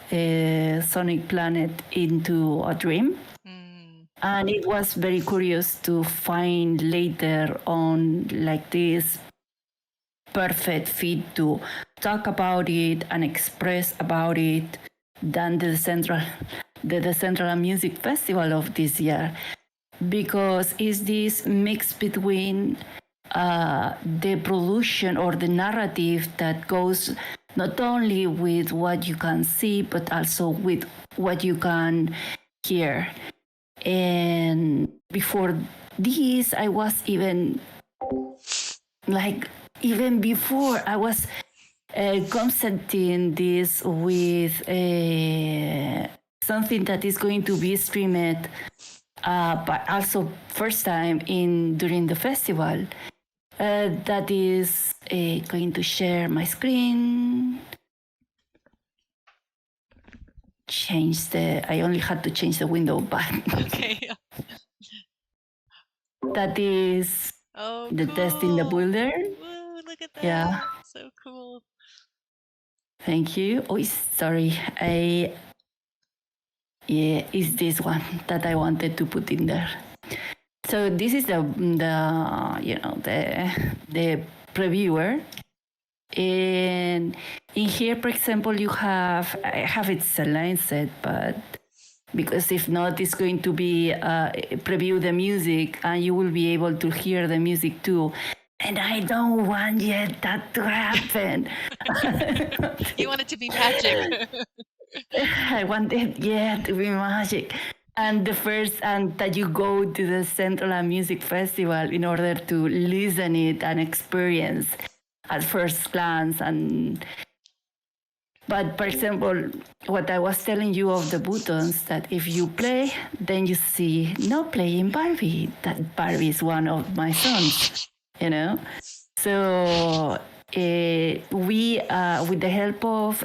Speaker 4: Sonic Planet into a dream. And it was very curious to find later on like this perfect fit to talk about it and express about it than the Decentraland Music Festival of this year, because it's this mix between the production or the narrative that goes not only with what you can see but also with what you can hear. And before this, I was even before I was concepting this with something that is going to be streamed, but also first time during the festival. That is going to share my screen. I only had to change the window, but
Speaker 1: okay.
Speaker 4: That is the
Speaker 1: cool.
Speaker 4: test in the builder.
Speaker 1: Woo, look at that.
Speaker 4: Yeah.
Speaker 1: So cool.
Speaker 4: Thank you. Oh, sorry. It's this one that I wanted to put in there. So this is the previewer. And in here, for example, I have it aligned set, but because if not, it's going to be preview the music and you will be able to hear the music too. And I don't want yet that to happen.
Speaker 1: You want it to be magic.
Speaker 4: I want it, to be magic. And that you go to the Decentraland Music Festival in order to listen it and experience at first glance. But for example, what I was telling you of the buttons, that if you play, then you see no playing Barbie. That Barbie is one of my sons, So we, with the help of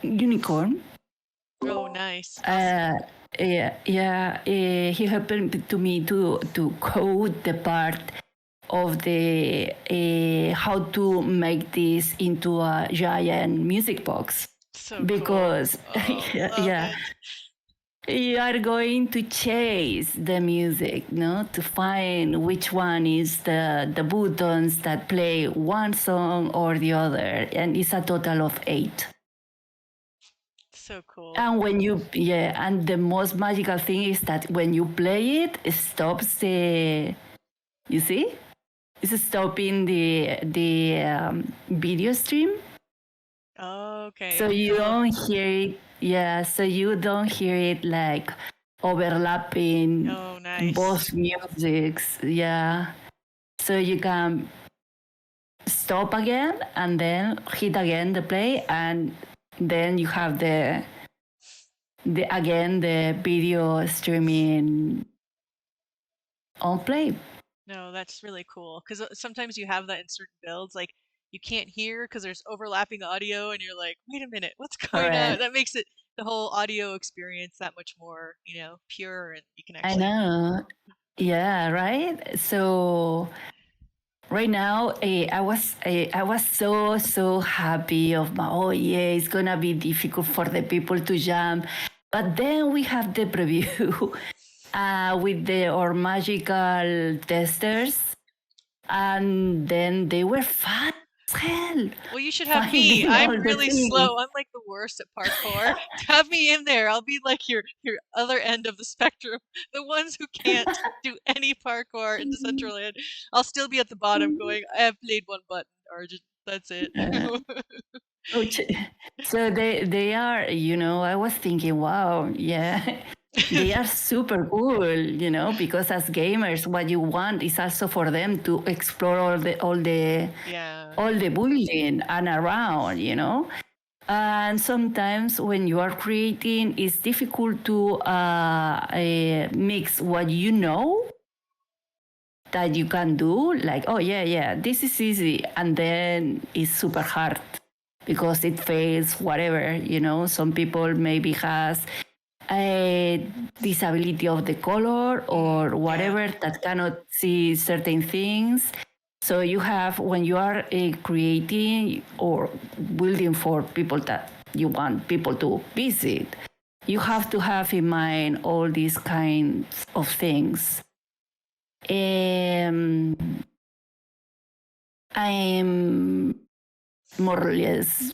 Speaker 4: Unicorn.
Speaker 1: Oh, nice.
Speaker 4: He helped me to code the part of the how to make this into a giant music box.
Speaker 1: So
Speaker 4: because
Speaker 1: cool.
Speaker 4: You are going to chase the music, to find which one is the buttons that play one song or the other, and it's a total of 8.
Speaker 1: So cool.
Speaker 4: And and the most magical thing is that when you play it stops you see? It's stopping the video stream.
Speaker 1: Okay.
Speaker 4: So you don't hear it. So you don't hear it like overlapping both musics. Yeah. So you can stop again and then hit again the play, and then you have the video streaming on play.
Speaker 1: No, that's really cool, because sometimes you have that in certain builds, like you can't hear because there's overlapping audio, and you're like, wait a minute, what's going on?
Speaker 4: Correct.
Speaker 1: That makes it the whole audio experience that much more, pure, and you can
Speaker 4: I
Speaker 1: actually.
Speaker 4: know. Yeah, right. So right now, I was so happy of my. Oh yeah, it's gonna be difficult for the people to jump, but then we have the preview with our magical testers, and then they were fast as hell.
Speaker 1: Well, you should have me.
Speaker 4: Finding
Speaker 1: I'm
Speaker 4: all the
Speaker 1: really
Speaker 4: things.
Speaker 1: slow. I'm like the worst at parkour. Have me in there. I'll be like your other end of the spectrum. The ones who can't do any parkour in Decentraland. I'll still be at the bottom going, I have played one button, Argent. That's it.
Speaker 4: Which, so they are, I was thinking, wow, yeah, they are super cool, because as gamers, what you want is also for them to explore
Speaker 1: Yeah.
Speaker 4: all the building and around, And sometimes when you are creating, it's difficult to mix what you know that you can do, like, oh yeah, this is easy, and then it's super hard because it fails, whatever, Some people maybe has a disability of the color or whatever that cannot see certain things. So you have, when you are creating or building for people that you want people to visit, you have to have in mind all these kinds of things. I'm more or less,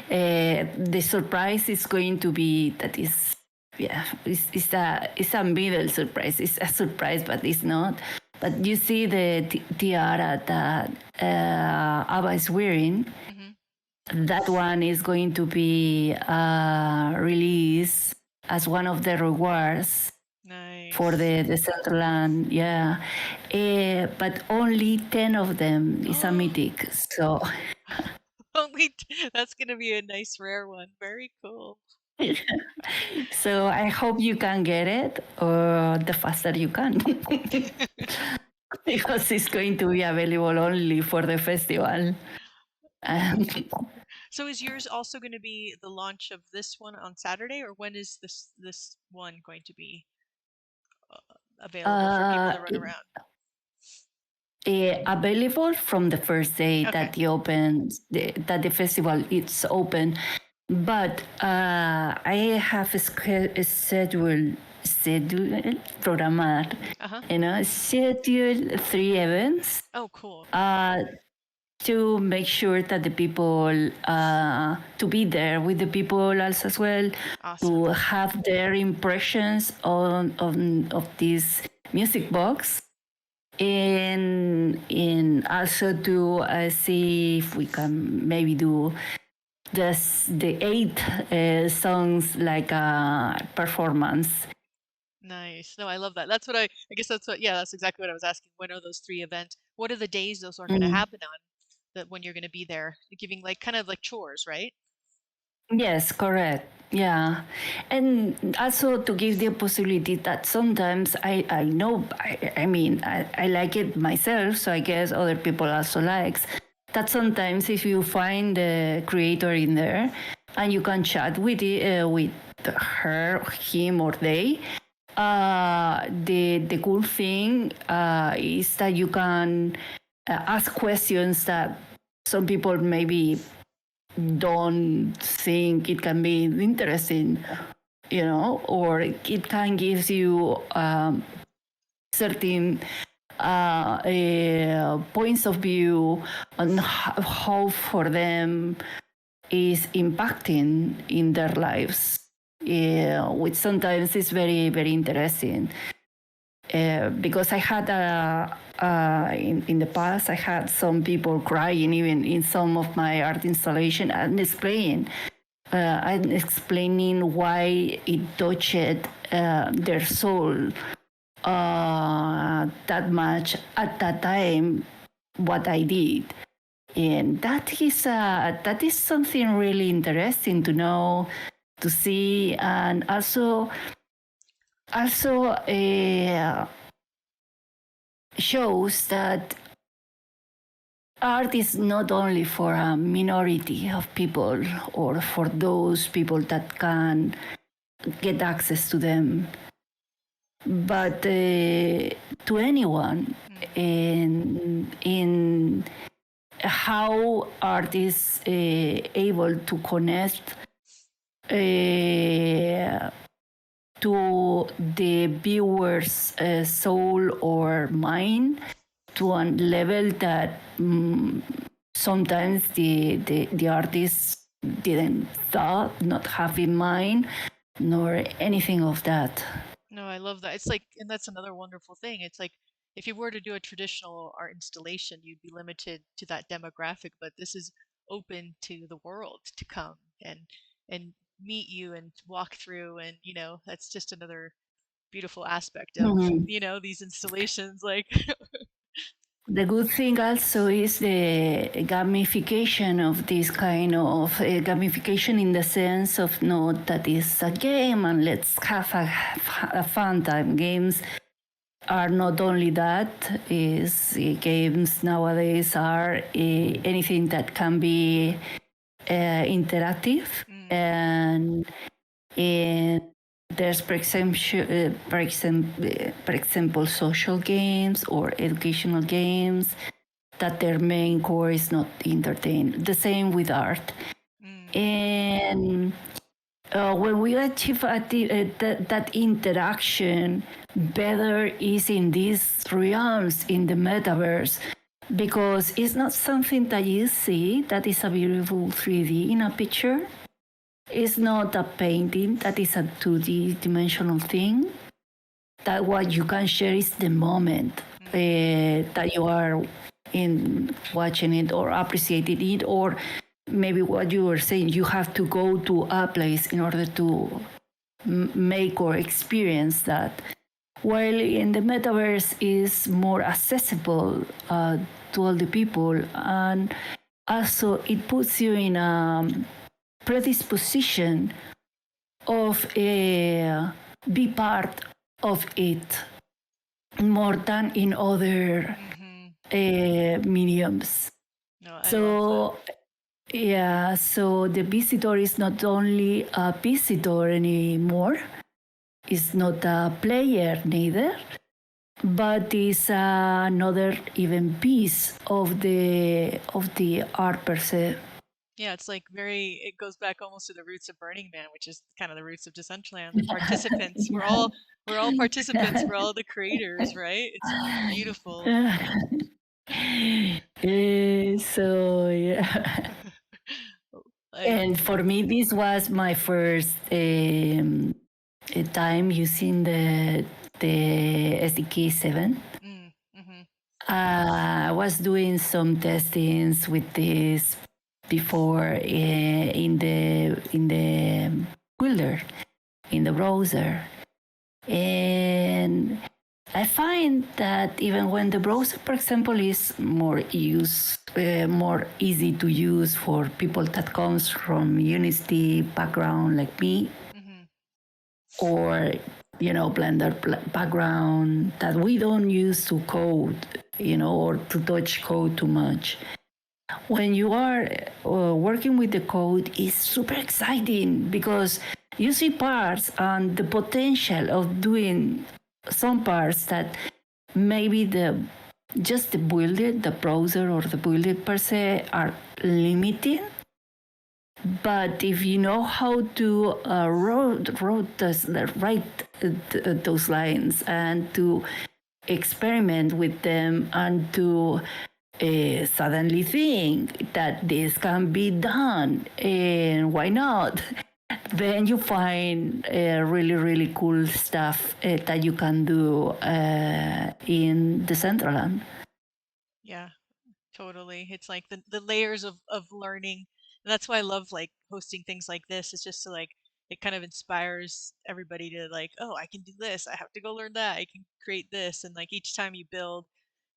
Speaker 4: the surprise is going to be that is, yeah, it's a middle surprise. It's a surprise, but it's not. But you see the tiara that Abba is wearing. Mm-hmm. That one is going to be released as one of the rewards. Nice. For the Decentraland, yeah. But only 10 of them is a mythic, so...
Speaker 1: That's going to be a nice rare one. Very cool.
Speaker 4: So I hope you can get it, or the faster you can. Because it's going to be available only for the festival.
Speaker 1: So is yours also going to be the launch of this one on Saturday, or when is this one going to be available for people to run around?
Speaker 4: Available from the first day that the festival is open, but I have a schedule programar, schedule 3 events.
Speaker 1: Oh, cool.
Speaker 4: To make sure that the people to be there with the people also as well. Awesome. To have their impressions of this music box, and also to see if we can maybe do the 8 songs like a performance.
Speaker 1: Nice. No, I love that. That's what I guess that's exactly what I was asking. When are those 3 events? What are the days those are going to happen on? That when you're going to be there, giving like kind of like chores, right?
Speaker 4: Yes, correct. Yeah. And also to give the possibility that sometimes I know, I like it myself, so I guess other people also likes, that sometimes if you find the creator in there and you can chat with her, him, or they, the cool thing is that you can ask questions that some people maybe don't think it can be interesting, or it can give you certain points of view on how for them is impacting in their lives, which sometimes is very, very interesting. Because I had in the past, I had some people crying even in some of my art installation and explaining why it touched their soul that much at that time, what I did. And that is something really interesting to know, to see, and also shows that art is not only for a minority of people or for those people that can get access to them, but to anyone in how art is able to connect to the viewer's soul or mind to a level that sometimes the artist didn't thought, not have in mind, nor anything of that.
Speaker 1: No, I love that. It's like, and that's another wonderful thing. It's like if you were to do a traditional art installation, you'd be limited to that demographic, but this is open to the world to come and meet you and walk through, and that's just another beautiful aspect of these installations. Like
Speaker 4: The good thing also is the gamification of this kind of gamification in the sense of not that is a game and let's have a fun time. Games are not only that, is games nowadays are anything that can be interactive and there's, for example, social games or educational games that their main core is not entertain. The same with art. And when we achieve that interaction, better is in these realms, in the metaverse, because it's not something that you see that is a beautiful 3D in a picture. It's not a painting that is a 2D dimensional thing. That what you can share is the moment that you are in watching it or appreciating it, or maybe what you were saying, you have to go to a place in order to make or experience that. While in the metaverse is more accessible to all the people, and also it puts you in a predisposition of be part of it more than in other mediums.
Speaker 1: No,
Speaker 4: So yeah, so the visitor is not only a visitor anymore, it's not a player neither, but is another even piece of the art per se.
Speaker 1: Yeah, it's like it goes back almost to the roots of Burning Man, which is kind of the roots of Decentraland. The participants, we're all participants, we're all the creators, right? It's beautiful.
Speaker 4: So yeah. And for me, this was my first time using the SDK 7. I was doing some testings with this before in the builder, in the browser, and I find that even when the browser, for example, is more easy to use for people that comes from Unity background like me, or Blender background, that we don't use to code, or to touch code too much. When you are working with the code, it's super exciting because you see parts and the potential of doing some parts that maybe just the builder, the browser or the builder per se are limiting. But if you know how to write those lines and to experiment with them and to suddenly think that this can be done, and why not? Then you find really, really cool stuff that you can do in Decentraland.
Speaker 1: Yeah, totally. It's like the layers of learning. And that's why I love like hosting things like this. It's just to it kind of inspires everybody to oh, I can do this. I have to go learn that. I can create this. And like each time you build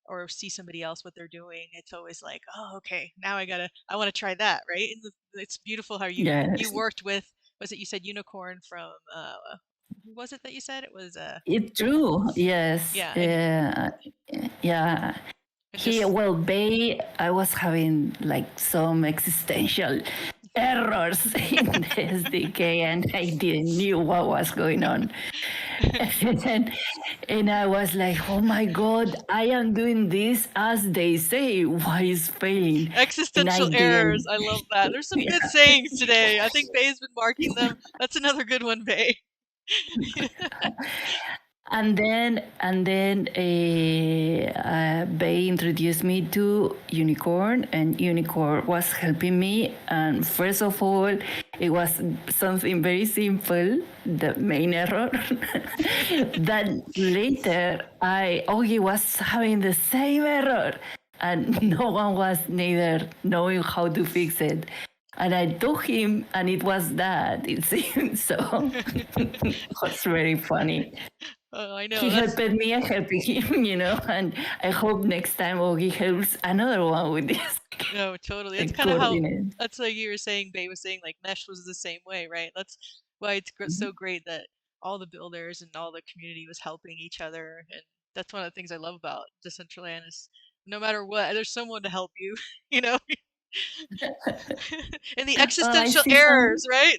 Speaker 1: or see somebody else what they're doing, it's always like, oh, okay, now I want to try that, right? And it's beautiful how you worked with, was it you said Unicorn from who was it that you said it was
Speaker 4: It's true, yes.
Speaker 1: Yeah.
Speaker 4: Yeah. Bay, I was having like some existential errors in the SDK, and I didn't know what was going on. And I was like, oh my God, I am doing this as they say. Why is failing?
Speaker 1: Existential errors. I love that. There's some good sayings today. I think Bay's been marking them. That's another good one, Bay.
Speaker 4: And then Bay introduced me to Unicorn, and Unicorn was helping me. And first of all, it was something very simple, the main error. That later, he was having the same error, and no one was neither knowing how to fix it. And I told him, and it was that, it seems. So it was very funny.
Speaker 1: Oh, I know.
Speaker 4: He helped me, I helped him, and I hope next time he helps another one with this.
Speaker 1: No, totally. That's kind of how, that's like you were saying, Bay was saying, like Mesh was the same way, right? That's why it's so great that all the builders and all the community was helping each other. And that's one of the things I love about Decentraland is no matter what, there's someone to help you, and the existential errors, right?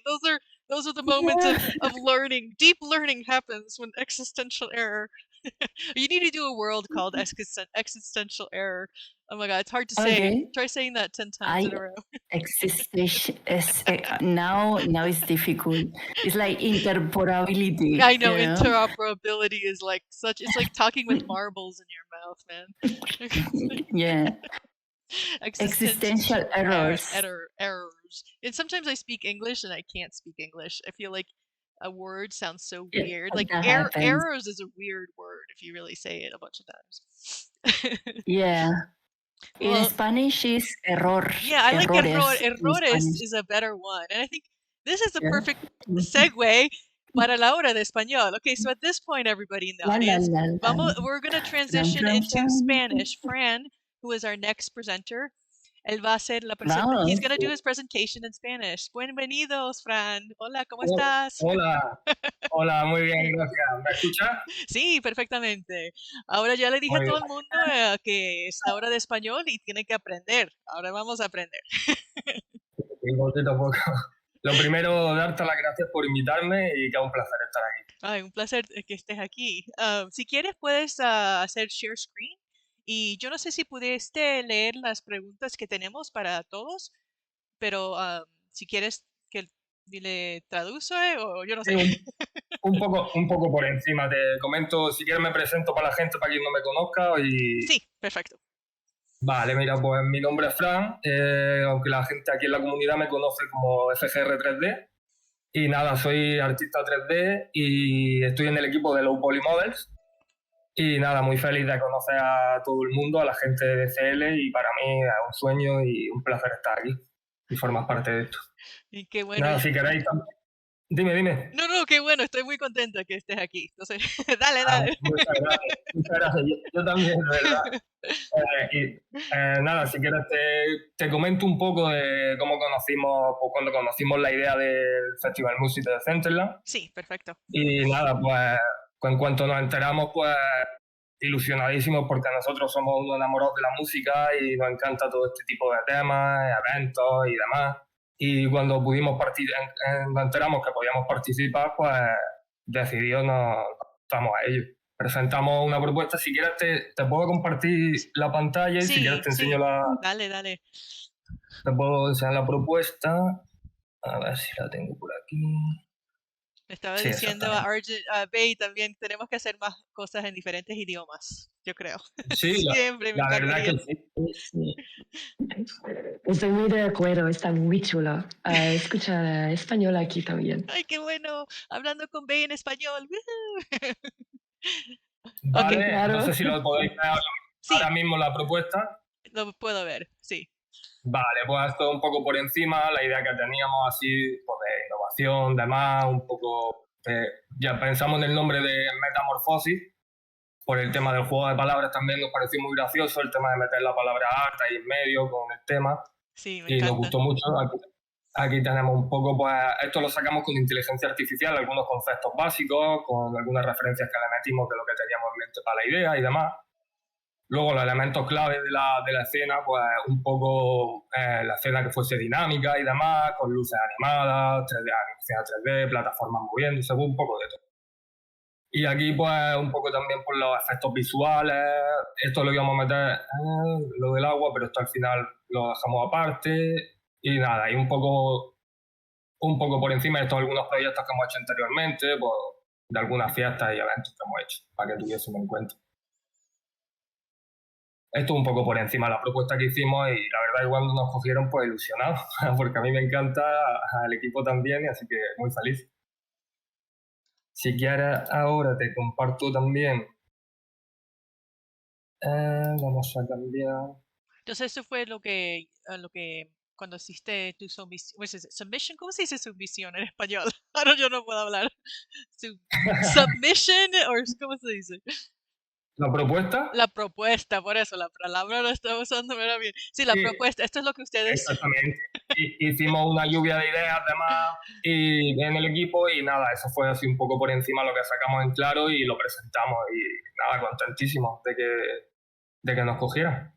Speaker 1: Those are the moments of learning. Deep learning happens when existential error. You need to do a world called existential error. Oh my God, it's hard to say. Try saying that 10 times in a row.
Speaker 4: Existential now it's difficult. It's like interoperability.
Speaker 1: I know, interoperability is like it's like talking with marbles in your mouth, man.
Speaker 4: Yeah. Existential errors.
Speaker 1: Errors. And sometimes I speak English and I can't speak English. I feel like a word sounds so weird. Like errors is a weird word if you really say it a bunch of times.
Speaker 4: Yeah. In Spanish is error.
Speaker 1: Yeah, I like error. Errores is a better one. And I think this is the perfect segue para la hora de español. Okay, so at this point, everybody in the audience, we're going to transition into Spanish. Fran, who is our next presenter, él va a hacer la presentación. He's going to do his presentation in Spanish. Bienvenidos, Fran. Hola, ¿cómo estás?
Speaker 5: Hola, muy bien, gracias. ¿Me escucha?
Speaker 1: Sí, perfectamente. Ahora ya le dije a todo el mundo que es la hora de español y tiene que aprender. Ahora vamos a aprender.
Speaker 5: Lo primero, darte las gracias por invitarme y que es un placer estar aquí.
Speaker 1: Ay, un placer que estés aquí. Si quieres, puedes hacer share screen. Y yo no sé si pudiste leer las preguntas que tenemos para todos, pero si quieres que le traduzco o yo no sé.
Speaker 5: Sí, un poco por encima. Te comento, si quieres me presento para la gente, para quien no me conozca.
Speaker 1: Sí, perfecto.
Speaker 5: Vale, mira, pues mi nombre es Fran, aunque la gente aquí en la comunidad me conoce como FGR 3D. Y nada, soy artista 3D y estoy en el equipo de OPPI Models. Y nada, muy feliz de conocer a todo el mundo, a la gente de CL, y para mí es un sueño y un placer estar aquí y formar parte de esto.
Speaker 1: Y qué bueno.
Speaker 5: Nada, si queréis, dime.
Speaker 1: No, qué bueno, estoy muy contenta que estés aquí. Entonces, dale.
Speaker 5: Muchas gracias. Yo también, de verdad. Nada, si quieres te comento un poco de cómo conocimos, pues cuando conocimos la idea del Festival Music de Decentraland.
Speaker 1: Sí, perfecto.
Speaker 5: Y nada, pues en cuanto nos enteramos, pues ilusionadísimos porque nosotros somos unos enamorados de la música y nos encanta todo este tipo de temas, eventos y demás. Y cuando nos enteramos que podíamos participar, pues decididos nos estamos a ello. Presentamos una propuesta. Si quieres te puedo compartir la pantalla y si quieres te enseño la...
Speaker 1: Dale.
Speaker 5: Te puedo enseñar la propuesta. A ver si la tengo por aquí.
Speaker 1: Estaba diciendo a Argent, Bay, también tenemos que hacer más cosas en diferentes idiomas, yo creo.
Speaker 5: Sí,
Speaker 1: siempre
Speaker 5: la verdad que
Speaker 2: sí. Estoy muy de acuerdo, está muy chulo. Escuchar español aquí también.
Speaker 1: Ay, qué bueno, hablando con Bay en español.
Speaker 5: Vale, okay, claro. No sé si lo podéis ver ahora mismo la propuesta.
Speaker 1: Lo puedo ver, sí.
Speaker 5: Vale, pues esto un poco por encima, la idea que teníamos así, pues de innovación, demás, un poco... ya pensamos en el nombre de Met-Art-Morphosis, por el tema del juego de palabras también nos pareció muy gracioso el tema de meter la palabra art ahí en medio con el tema.
Speaker 1: Sí, me
Speaker 5: y
Speaker 1: encanta.
Speaker 5: Nos gustó mucho. Aquí tenemos un poco, pues esto lo sacamos con inteligencia artificial, algunos conceptos básicos, con algunas referencias que le metimos de lo que teníamos en mente para la idea y demás. Luego los elementos clave de la escena, pues un poco la escena que fuese dinámica y demás, con luces animadas, 3D, animación 3D, plataformas moviéndose, un poco de todo. Y aquí pues un poco también por los efectos visuales, esto lo íbamos a meter lo del agua, pero esto al final lo dejamos aparte. Y nada, y un poco por encima de estos algunos proyectos que hemos hecho anteriormente, pues, de algunas fiestas y eventos que hemos hecho, para que tuviésemos en cuenta. Esto un poco por encima de la propuesta que hicimos y la verdad que cuando nos cogieron pues ilusionados, porque a mí me encanta, al equipo también, y así que muy feliz. Si quieres ahora te comparto también. Vamos a cambiar.
Speaker 1: Entonces eso fue lo que cuando hiciste tu submission, ¿cómo se dice submisión en español? Ahora yo no puedo hablar. Submission, o ¿cómo se dice?
Speaker 5: ¿La propuesta?
Speaker 1: La propuesta, por eso, la palabra la estaba usando, pero bien. Sí, la propuesta, esto es lo que ustedes...
Speaker 5: Exactamente. Hicimos una lluvia de ideas, además, y en el equipo, y nada, eso fue así un poco por encima lo que sacamos en claro y lo presentamos, y nada, contentísimos de que nos cogieran.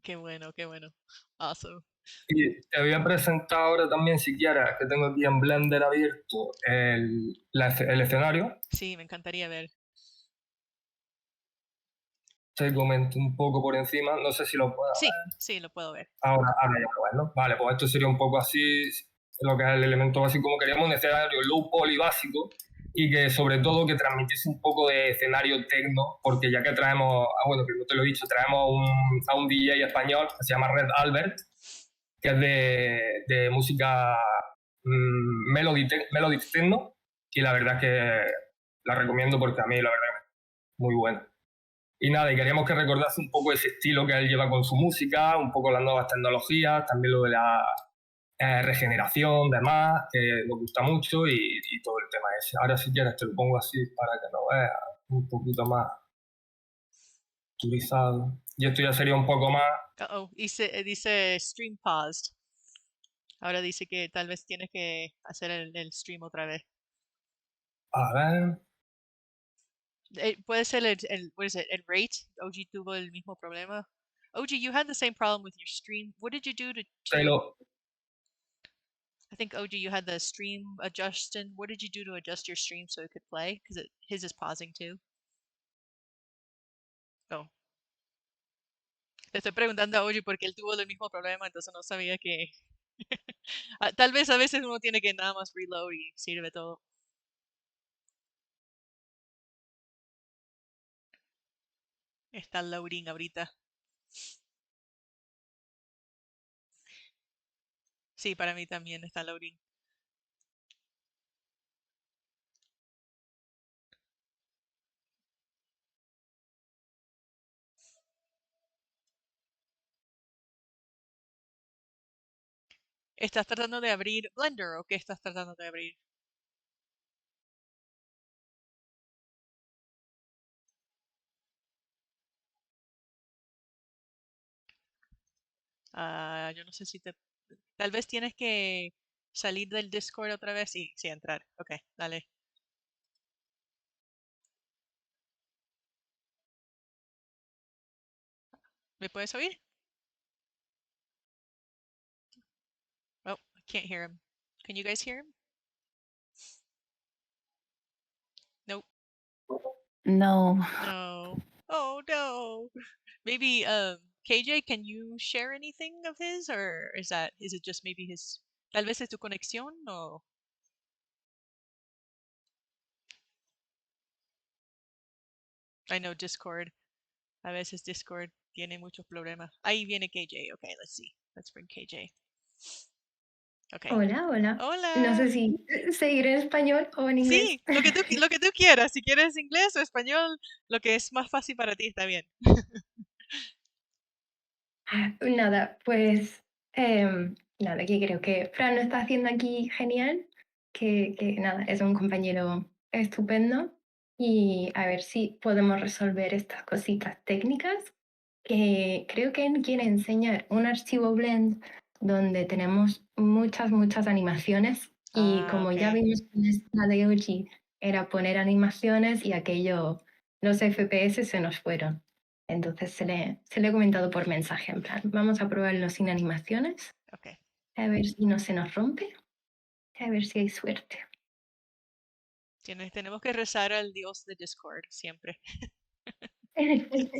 Speaker 1: Qué bueno, qué bueno. Awesome.
Speaker 5: Y te voy a presentar ahora también, si quieres, que tengo aquí en Blender abierto el escenario.
Speaker 1: Sí, me encantaría ver.
Speaker 5: Te comento un poco por encima, no sé si lo puedo ver.
Speaker 1: Sí, lo puedo ver.
Speaker 5: Ahora ya lo ves, ¿no? Vale, pues esto sería un poco así, lo que es el elemento básico, como queríamos, un escenario low poly básico y que sobre todo que transmitiese un poco de escenario techno, porque ya que traemos, bueno, que no te lo he dicho, traemos a un DJ español que se llama Red Albert, que es de música melody techno, y la verdad es que la recomiendo porque a mí la verdad es muy buena. Y nada, y queríamos que recordase un poco ese estilo que él lleva con su música, un poco las nuevas tecnologías, también lo de la regeneración, demás, que nos gusta mucho y todo el tema ese. Ahora si quieres te lo pongo así para que lo veas un poquito más utilizado. Y esto ya sería un poco más...
Speaker 1: Dice stream paused. Ahora dice que tal vez tienes que hacer el stream otra vez.
Speaker 5: A ver...
Speaker 1: Puede ser el rate. OG tuvo el mismo problema. OG, you had the same problem with your stream. What did you do to I think OG, you had the stream adjusted. What did you do to adjust your stream so it could play? Because his is pausing too. Oh. Te estoy preguntando a OG porque él tuvo el mismo problema, entonces no sabía que... Tal vez a veces uno tiene que nada más reload y sirve todo. Está loading ahorita. Sí, para mí también está loading. ¿Estás tratando de abrir Blender o qué estás tratando de abrir? Yo no sé si te... Tal vez tienes que salir del Discord otra vez y sí, entrar. Ok, dale. ¿Me puedes oír? Oh, I can't hear him. Can you guys hear him? Nope.
Speaker 4: No.
Speaker 1: No. Oh no. Maybe KJ, can you share anything of his, or is it just maybe his? Tal vez es tu conexión o. I know Discord. A veces Discord tiene muchos problemas. Ahí viene KJ. Okay, let's see. Let's bring KJ. Okay.
Speaker 6: Hola, hola.
Speaker 1: Hola.
Speaker 6: No sé si seguir en español o en inglés.
Speaker 1: Sí, lo que tú quieras. Si quieres inglés o español, lo que es más fácil para ti está bien.
Speaker 6: Nada, pues nada, que creo que Fran lo está haciendo aquí genial, que nada, es un compañero estupendo y a ver si podemos resolver estas cositas técnicas, que creo que él quiere enseñar un archivo blend donde tenemos muchas animaciones y como ya vimos en la de OG era poner animaciones y aquello, los FPS se nos fueron. Entonces se le he comentado por mensaje, en plan, vamos a probarlo sin animaciones,
Speaker 1: Okay.
Speaker 6: a ver si no se nos rompe, a ver si hay suerte.
Speaker 1: Tenemos que rezar al dios de Discord siempre.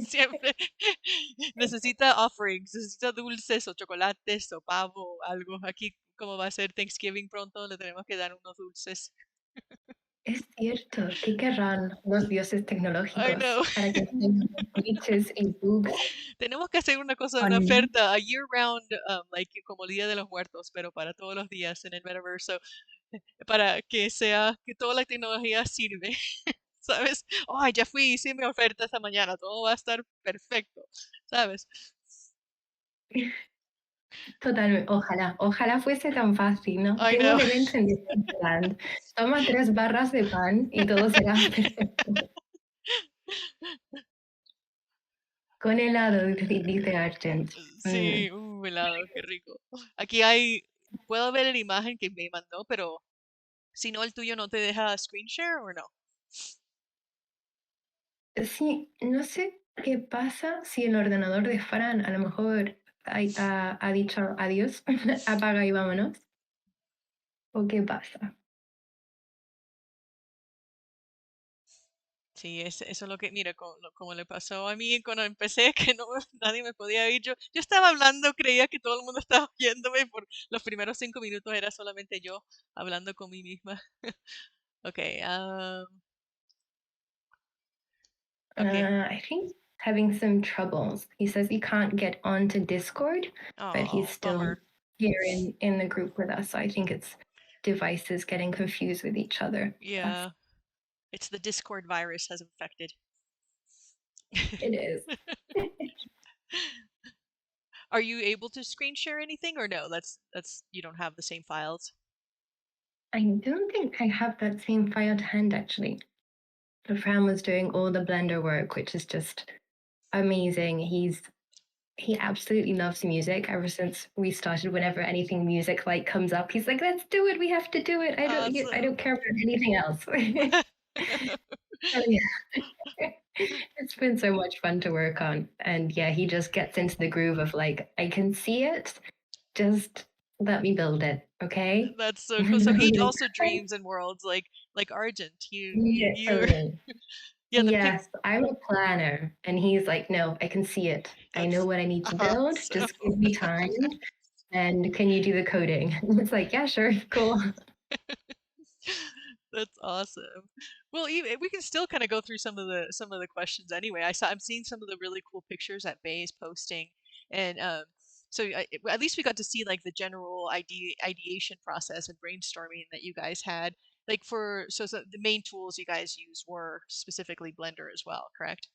Speaker 1: Siempre. Necesita offerings, necesita dulces o chocolates o pavo o algo. Aquí, como va a ser Thanksgiving pronto, le tenemos que dar unos dulces.
Speaker 6: Es cierto, ¿qué querrán los dioses
Speaker 1: I
Speaker 6: tecnológicos
Speaker 1: know.
Speaker 6: para que tengan glitches y bugs?
Speaker 1: Tenemos que hacer una cosa, una
Speaker 6: Con-
Speaker 1: oferta, a year-round, like como Día de los Muertos, pero para todos los días en el metaverso, para que sea, que toda la tecnología sirve, ¿sabes? Ay, ya fui, hice mi oferta esta mañana, todo va a estar perfecto, ¿sabes?
Speaker 6: Totalmente, ojalá fuese tan fácil, ¿no?
Speaker 1: I
Speaker 6: Tengo
Speaker 1: know.
Speaker 6: un evento en Decentraland, toma 3 barras de pan y todo será perfecto. Con helado, dice Argent.
Speaker 1: Sí, helado, qué rico. Aquí hay, puedo ver la imagen que me mandó, pero si no, el tuyo no te deja screen share o no.
Speaker 6: Sí, no sé qué pasa si el ordenador de Fran a lo mejor ha dicho adiós, apaga y vámonos. ¿O qué pasa?
Speaker 1: Sí, eso es lo que, mira, como le pasó a mí cuando empecé, que no, nadie me podía oír. Yo estaba hablando, creía que todo el mundo estaba oyéndome, por los primeros 5 minutos era solamente yo hablando con mí misma. Okay, okay.
Speaker 6: I think having some troubles. He says he can't get onto Discord, but he's
Speaker 1: Oh,
Speaker 6: still
Speaker 1: bummer.
Speaker 6: here in the group with us. So I think it's devices getting confused with each other.
Speaker 1: Yeah, it's the Discord virus has infected.
Speaker 6: It is.
Speaker 1: Are you able to screen share anything or no? That's you don't have the same files.
Speaker 6: I don't think I have that same file to hand actually. But Fran was doing all the Blender work, which is just amazing. He absolutely loves music ever since we started. Whenever anything music like comes up, he's like, let's do it, we have to do it. I don't care about anything else. It's been so much fun to work on. And yeah, he just gets into the groove of like, I can see it, just let me build it, okay?
Speaker 1: That's so cool. So he also dreams in worlds like Argent.
Speaker 6: Yeah, totally.
Speaker 1: Yeah, the
Speaker 6: Yes, I'm a planner. And he's like, no, I can see it. I know
Speaker 1: That's
Speaker 6: what I need to build.
Speaker 1: awesome.
Speaker 6: Just give me time. And can you do the coding? It's like, yeah, sure, cool.
Speaker 1: That's awesome. Well, we can still kind of go through some of the questions anyway. I'm seeing some of the really cool pictures that Bay is posting, and so at least we got to see like the general ideation process and brainstorming that you guys had. Like so the main tools you guys used were specifically Blender as well, correct?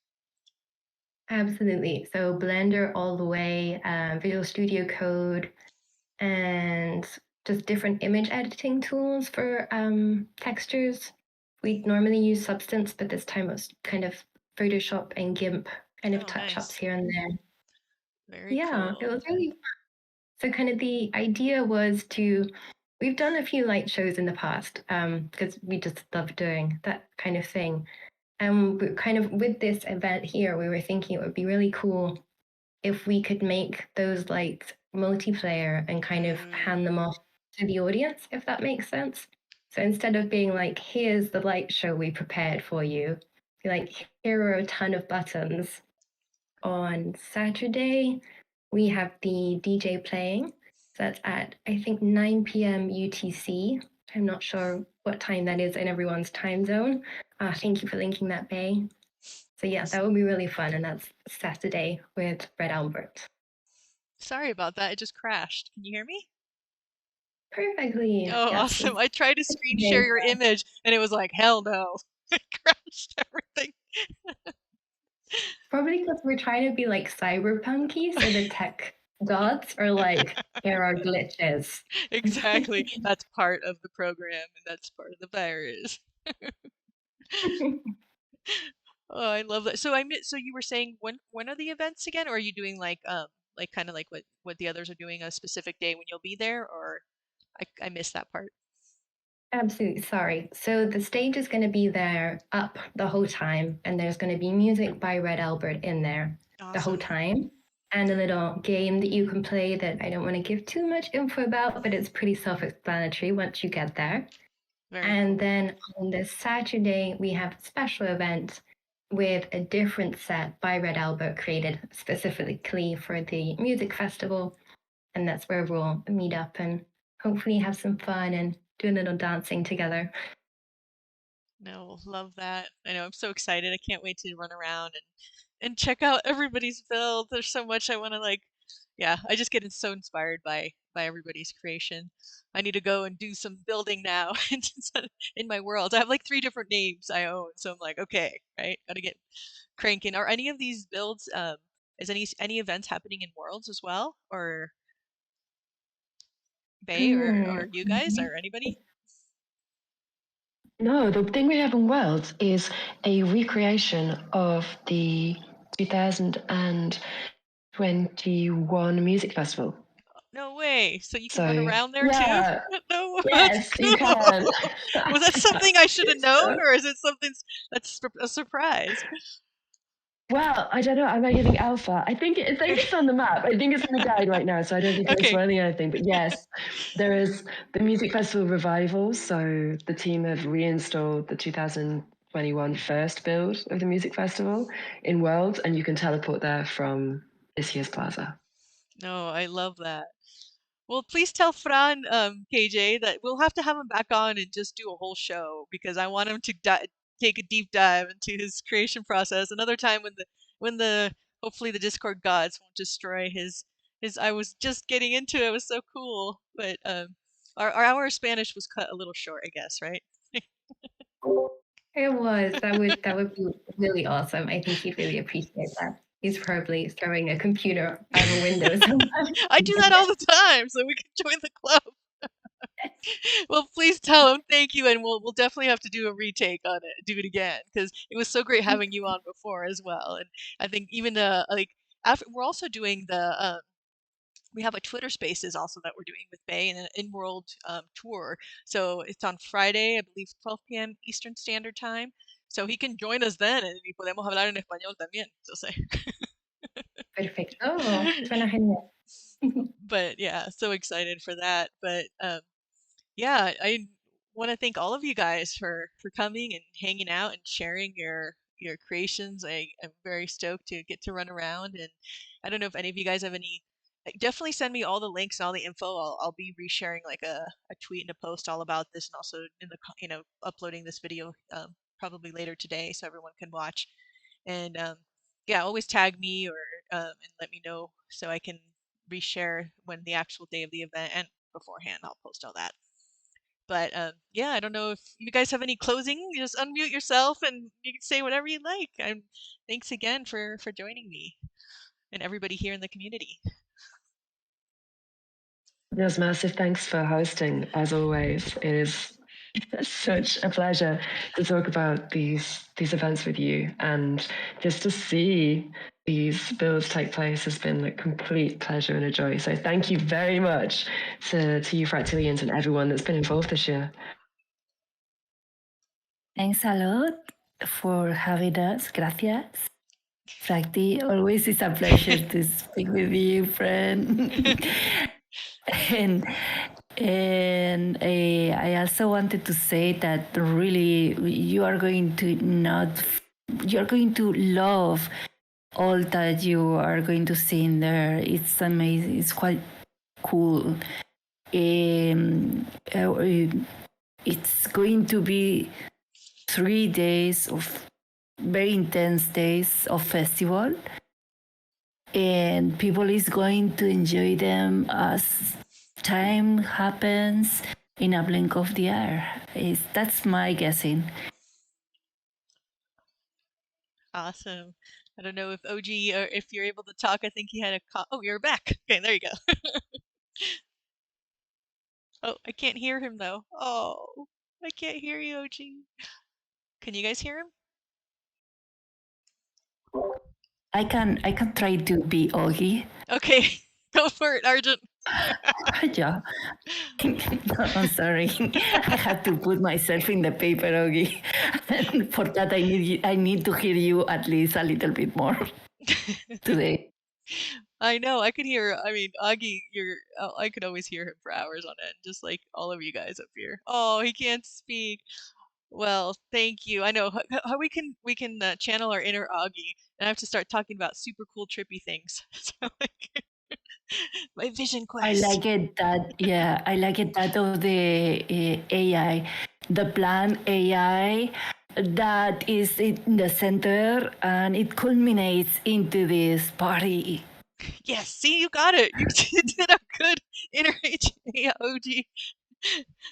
Speaker 6: Absolutely. So Blender all the way, Visual Studio Code, and just different image editing tools for textures. We normally use Substance, but this time it was kind of Photoshop and GIMP kind of touch-ups
Speaker 1: Nice.
Speaker 6: here and there.
Speaker 1: Very
Speaker 6: Yeah,
Speaker 1: cool.
Speaker 6: it was really fun. So kind of the idea was we've done a few light shows in the past because we just love doing that kind of thing. And we kind of with this event here, we were thinking it would be really cool if we could make those lights multiplayer and kind of hand them off to the audience, if that makes sense. So instead of being like, here's the light show we prepared for you, be like, here are a ton of buttons. On Saturday, we have the DJ playing. So that's at, I think, 9 p.m. UTC. I'm not sure what time that is in everyone's time zone. Thank you for linking that, Bay. So yeah, that would be really fun. And that's Saturday with Red Albert.
Speaker 1: Sorry about that. It just crashed. Can you hear me?
Speaker 6: Perfectly.
Speaker 1: Oh,
Speaker 6: Yes,
Speaker 1: awesome. I tried to screen share your image and it was like, hell no. It crashed everything.
Speaker 6: Probably because we're trying to be like cyberpunky, so the tech gods are like, there are glitches.
Speaker 1: Exactly. That's part of the program and that's part of the virus. Oh, I love that. So so you were saying when are the events again? Or are you doing like kind of like what the others are doing a specific day when you'll be there, or I missed that part.
Speaker 6: Absolutely. Sorry. So the stage is going to be there up the whole time, and there's going to be music by Red Albert in there. the whole time, and a little game that you can play that I don't want to give too much info about, but it's pretty self-explanatory once you get there. And then on this Saturday, we have a special event with a different set by Red Albert created specifically for the music festival. And that's where we'll meet up and hopefully have some fun and do a little dancing together.
Speaker 1: No, love that. I know, I'm so excited. I can't wait to run around and check out everybody's build. There's so much I want to like. Yeah, I just get so inspired by everybody's creation. I need to go and do some building now in my world. I have like 3 different names I own, so I'm like, okay, right, gotta get cranking. Are any of these builds? Is any events happening in Worlds as well, or Bay, or you guys, or anybody?
Speaker 2: No, the thing we have in Worlds is a recreation of the 2021 music festival.
Speaker 1: No way! So you can run around there
Speaker 2: yeah.
Speaker 1: too? No,
Speaker 2: yes,
Speaker 1: cool.
Speaker 2: you can.
Speaker 1: Was that something I should have known, or is it something that's a surprise?
Speaker 2: Well, I don't know. Am I giving alpha? I think it's on the map. I think it's in the guide right now, so I don't think I'm spoiling anything. But yes, there is the music festival revival. So the team have reinstalled the 2021 first build of the music festival in Worlds, and you can teleport there from this year's plaza.
Speaker 1: No, I love that. Well, please tell Fran, KJ, that we'll have to have him back on and just do a whole show, because I want him to take a deep dive into his creation process another time when the hopefully the Discord gods won't destroy his I was just getting into it. It was so cool, but our hour of Spanish was cut a little short, I guess, right?
Speaker 6: It was. That would be really awesome. I think he'd really appreciate that. He's probably throwing a computer out a window sometimes.
Speaker 1: I do that all the time, so we can join the club. Well, please tell him thank you, and we'll definitely have to do a retake on it, do it again, because it was so great having you on before as well. And I think even like after, we're also doing the we have a Twitter Spaces also that we're doing with Bay, and an in-world tour. So it's on Friday, I believe 12 p.m. Eastern Standard Time. So he can join us then, and podemos hablar en español también. Entonces.
Speaker 6: Perfecto. Suena genial.
Speaker 1: But yeah, so excited for that. But yeah, I want to thank all of you guys for coming and hanging out and sharing your creations. I'm very stoked to get to run around, and I don't know if any of you guys have any. Definitely send me all the links and all the info. I'll be resharing like a tweet and a post all about this, and also in the uploading this video probably later today so everyone can watch. And yeah, always tag me or and let me know so I can reshare when the actual day of the event, and beforehand I'll post all that. But yeah, I don't know if you guys have any closing. You just unmute yourself and you can say whatever you like. Thanks again for joining me and everybody here in the community.
Speaker 2: Yes, massive thanks for hosting, as always. It is such a pleasure to talk about these events with you, and just to see these builds take place has been a complete pleasure and a joy. So thank you very much to you Fractilians and everyone that's been involved this year.
Speaker 4: Thanks a lot for having us. Gracias. Fracti, always is a pleasure to speak with you, friend. And I also wanted to say that really you're going to love all that you are going to see in there. It's amazing. It's quite cool. It's going to be 3 days of very intense days of festival, and people is going to enjoy them as time happens in a blink of the eye. That's my guessing.
Speaker 1: Awesome. I don't know if OG or if you're able to talk. I think he had a oh, you're back. Okay, there you go. Oh, I can't hear him though. Oh, I can't hear you, OG. Can you guys hear him?
Speaker 4: I can try to be Augie.
Speaker 1: Okay, go for it, Argent.
Speaker 4: Yeah. No, I'm sorry. I have to put myself in the paper, Augie. And for that, I need to hear you at least a little bit more. today.
Speaker 1: I know. I could hear. I mean, Augie, I could always hear him for hours on end, just like all of you guys up here. Oh, he can't speak. Well, thank you. I know how we can channel our inner Augie, and I have to start talking about super cool, trippy things. So like my vision
Speaker 4: I
Speaker 1: quest.
Speaker 4: like it that, yeah, I like it that of the AI, the planned AI that is in the center and it culminates into this party.
Speaker 1: Yes, see, you got it. You did a good inner HAOG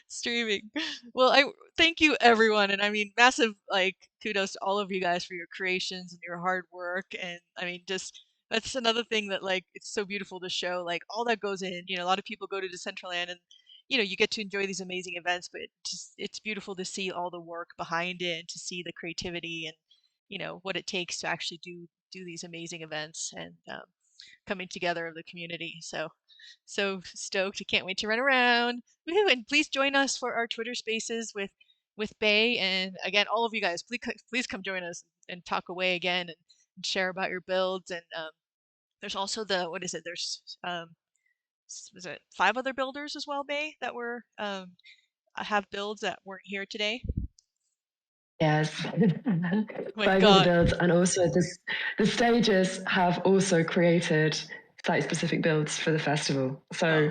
Speaker 1: streaming. Well, I thank you everyone, and I mean massive like kudos to all of you guys for your creations and your hard work. And I mean just that's another thing that like it's so beautiful to show like all that goes in. A lot of people go to Decentraland and you get to enjoy these amazing events, but it's beautiful to see all the work behind it and to see the creativity and what it takes to actually do these amazing events and coming together of the community. So stoked! I can't wait to run around. Woohoo! And please join us for our Twitter Spaces with Bay. And again, all of you guys, please come join us and talk away again and share about your builds. And there's also what is it? There's was it 5 other builders as well, Bay, that were have builds that weren't here today.
Speaker 2: Yes,
Speaker 1: Oh my
Speaker 2: 5 other
Speaker 1: God.
Speaker 2: builds, and also the stages have also created site-specific builds for the festival. So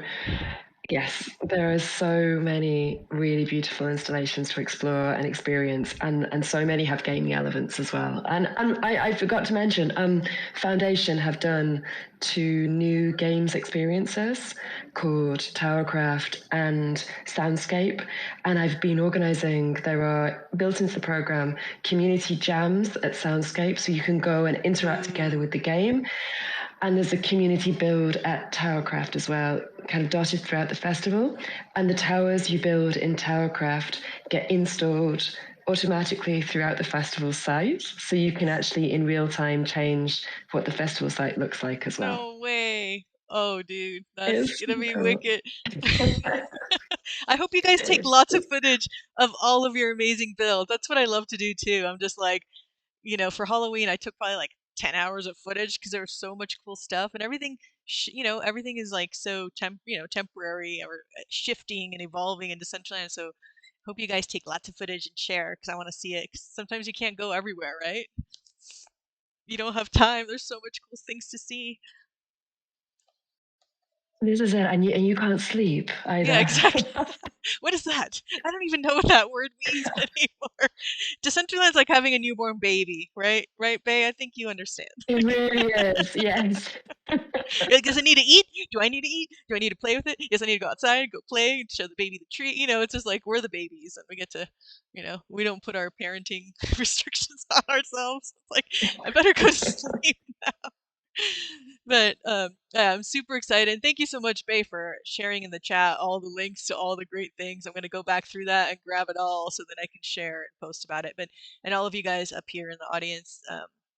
Speaker 2: yes, there are so many really beautiful installations to explore and experience, and so many have gaming elements as well. And I forgot to mention, Foundation have done 2 new games experiences called Towercraft and Soundscape, and I've been organising. There are built into the program community jams at Soundscape, so you can go and interact together with the game. And there's a community build at Towercraft as well, kind of dotted throughout the festival. And the towers you build in Towercraft get installed automatically throughout the festival site. So you can actually in real time change what the festival site looks like as well.
Speaker 1: No way. Oh, dude, that's
Speaker 2: It's
Speaker 1: gonna be
Speaker 2: cool.
Speaker 1: wicked. I hope you guys take lots of footage of all of your amazing builds. That's what I love to do too. I'm just like, for Halloween, I took probably like 10 hours of footage because there was so much cool stuff and everything, everything is like so temporary or shifting and evolving in Decentraland. So hope you guys take lots of footage and share because I want to see it. 'Cause sometimes you can't go everywhere, right? You don't have time. There's so much cool things to see.
Speaker 2: This is it, and you can't sleep
Speaker 1: Yeah,
Speaker 2: either.
Speaker 1: exactly. What is that? I don't even know what that word means anymore. Decentraland's like having a newborn baby, right? Right, Bay? I think you understand.
Speaker 2: It really is, yes.
Speaker 1: Like, does it need to eat? Do I need to eat? Do I need to play with it? Yes, I need to go outside, go play, show the baby the treat. It's just like we're the babies and we get to, we don't put our parenting restrictions on ourselves. It's like, I better go to sleep now. But yeah, I'm super excited. Thank you so much, Bay, for sharing in the chat all the links to all the great things. I'm going to go back through that and grab it all so that I can share and post about it. And all of you guys up here in the audience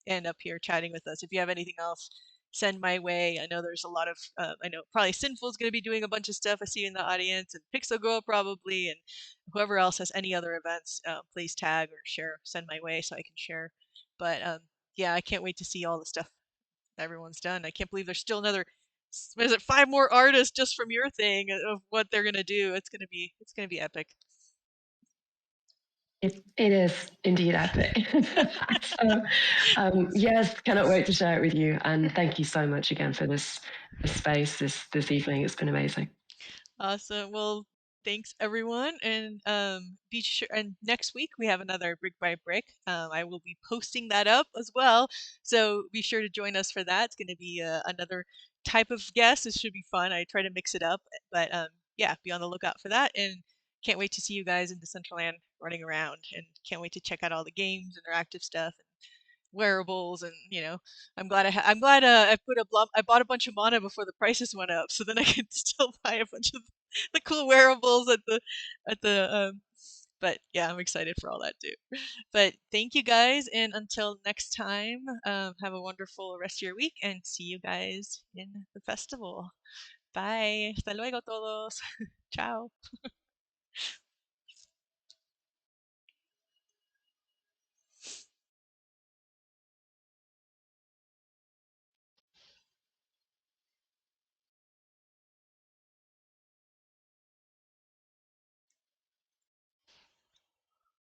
Speaker 1: and up here chatting with us, if you have anything else, send my way. I know there's a lot of, I know probably Sinful is going to be doing a bunch of stuff I see in the audience, and Pixel Girl probably, and whoever else has any other events, please tag or share, send my way so I can share. But yeah, I can't wait to see all the stuff everyone's done. I can't believe there's still another, what is it, 5 more artists just from your thing of what they're gonna do. It's gonna be epic.
Speaker 2: It is indeed epic. So, yes, cannot wait to share it with you. And thank you so much again for this space this evening. It's been amazing.
Speaker 1: Awesome. Well, thanks everyone, and be sure. And next week we have another Brick by Brick. I will be posting that up as well, so be sure to join us for that. It's going to be another type of guest. This should be fun. I try to mix it up, but yeah, be on the lookout for that. And can't wait to see you guys in Decentraland running around, and can't wait to check out all the games, interactive stuff, and wearables. And I'm glad I bought a bunch of mana before the prices went up, so then I could still buy a bunch of the cool wearables at the but yeah, I'm excited for all that too. But thank you guys, and until next time, have a wonderful rest of your week, and see you guys in the festival. Bye. Hasta luego todos. Ciao.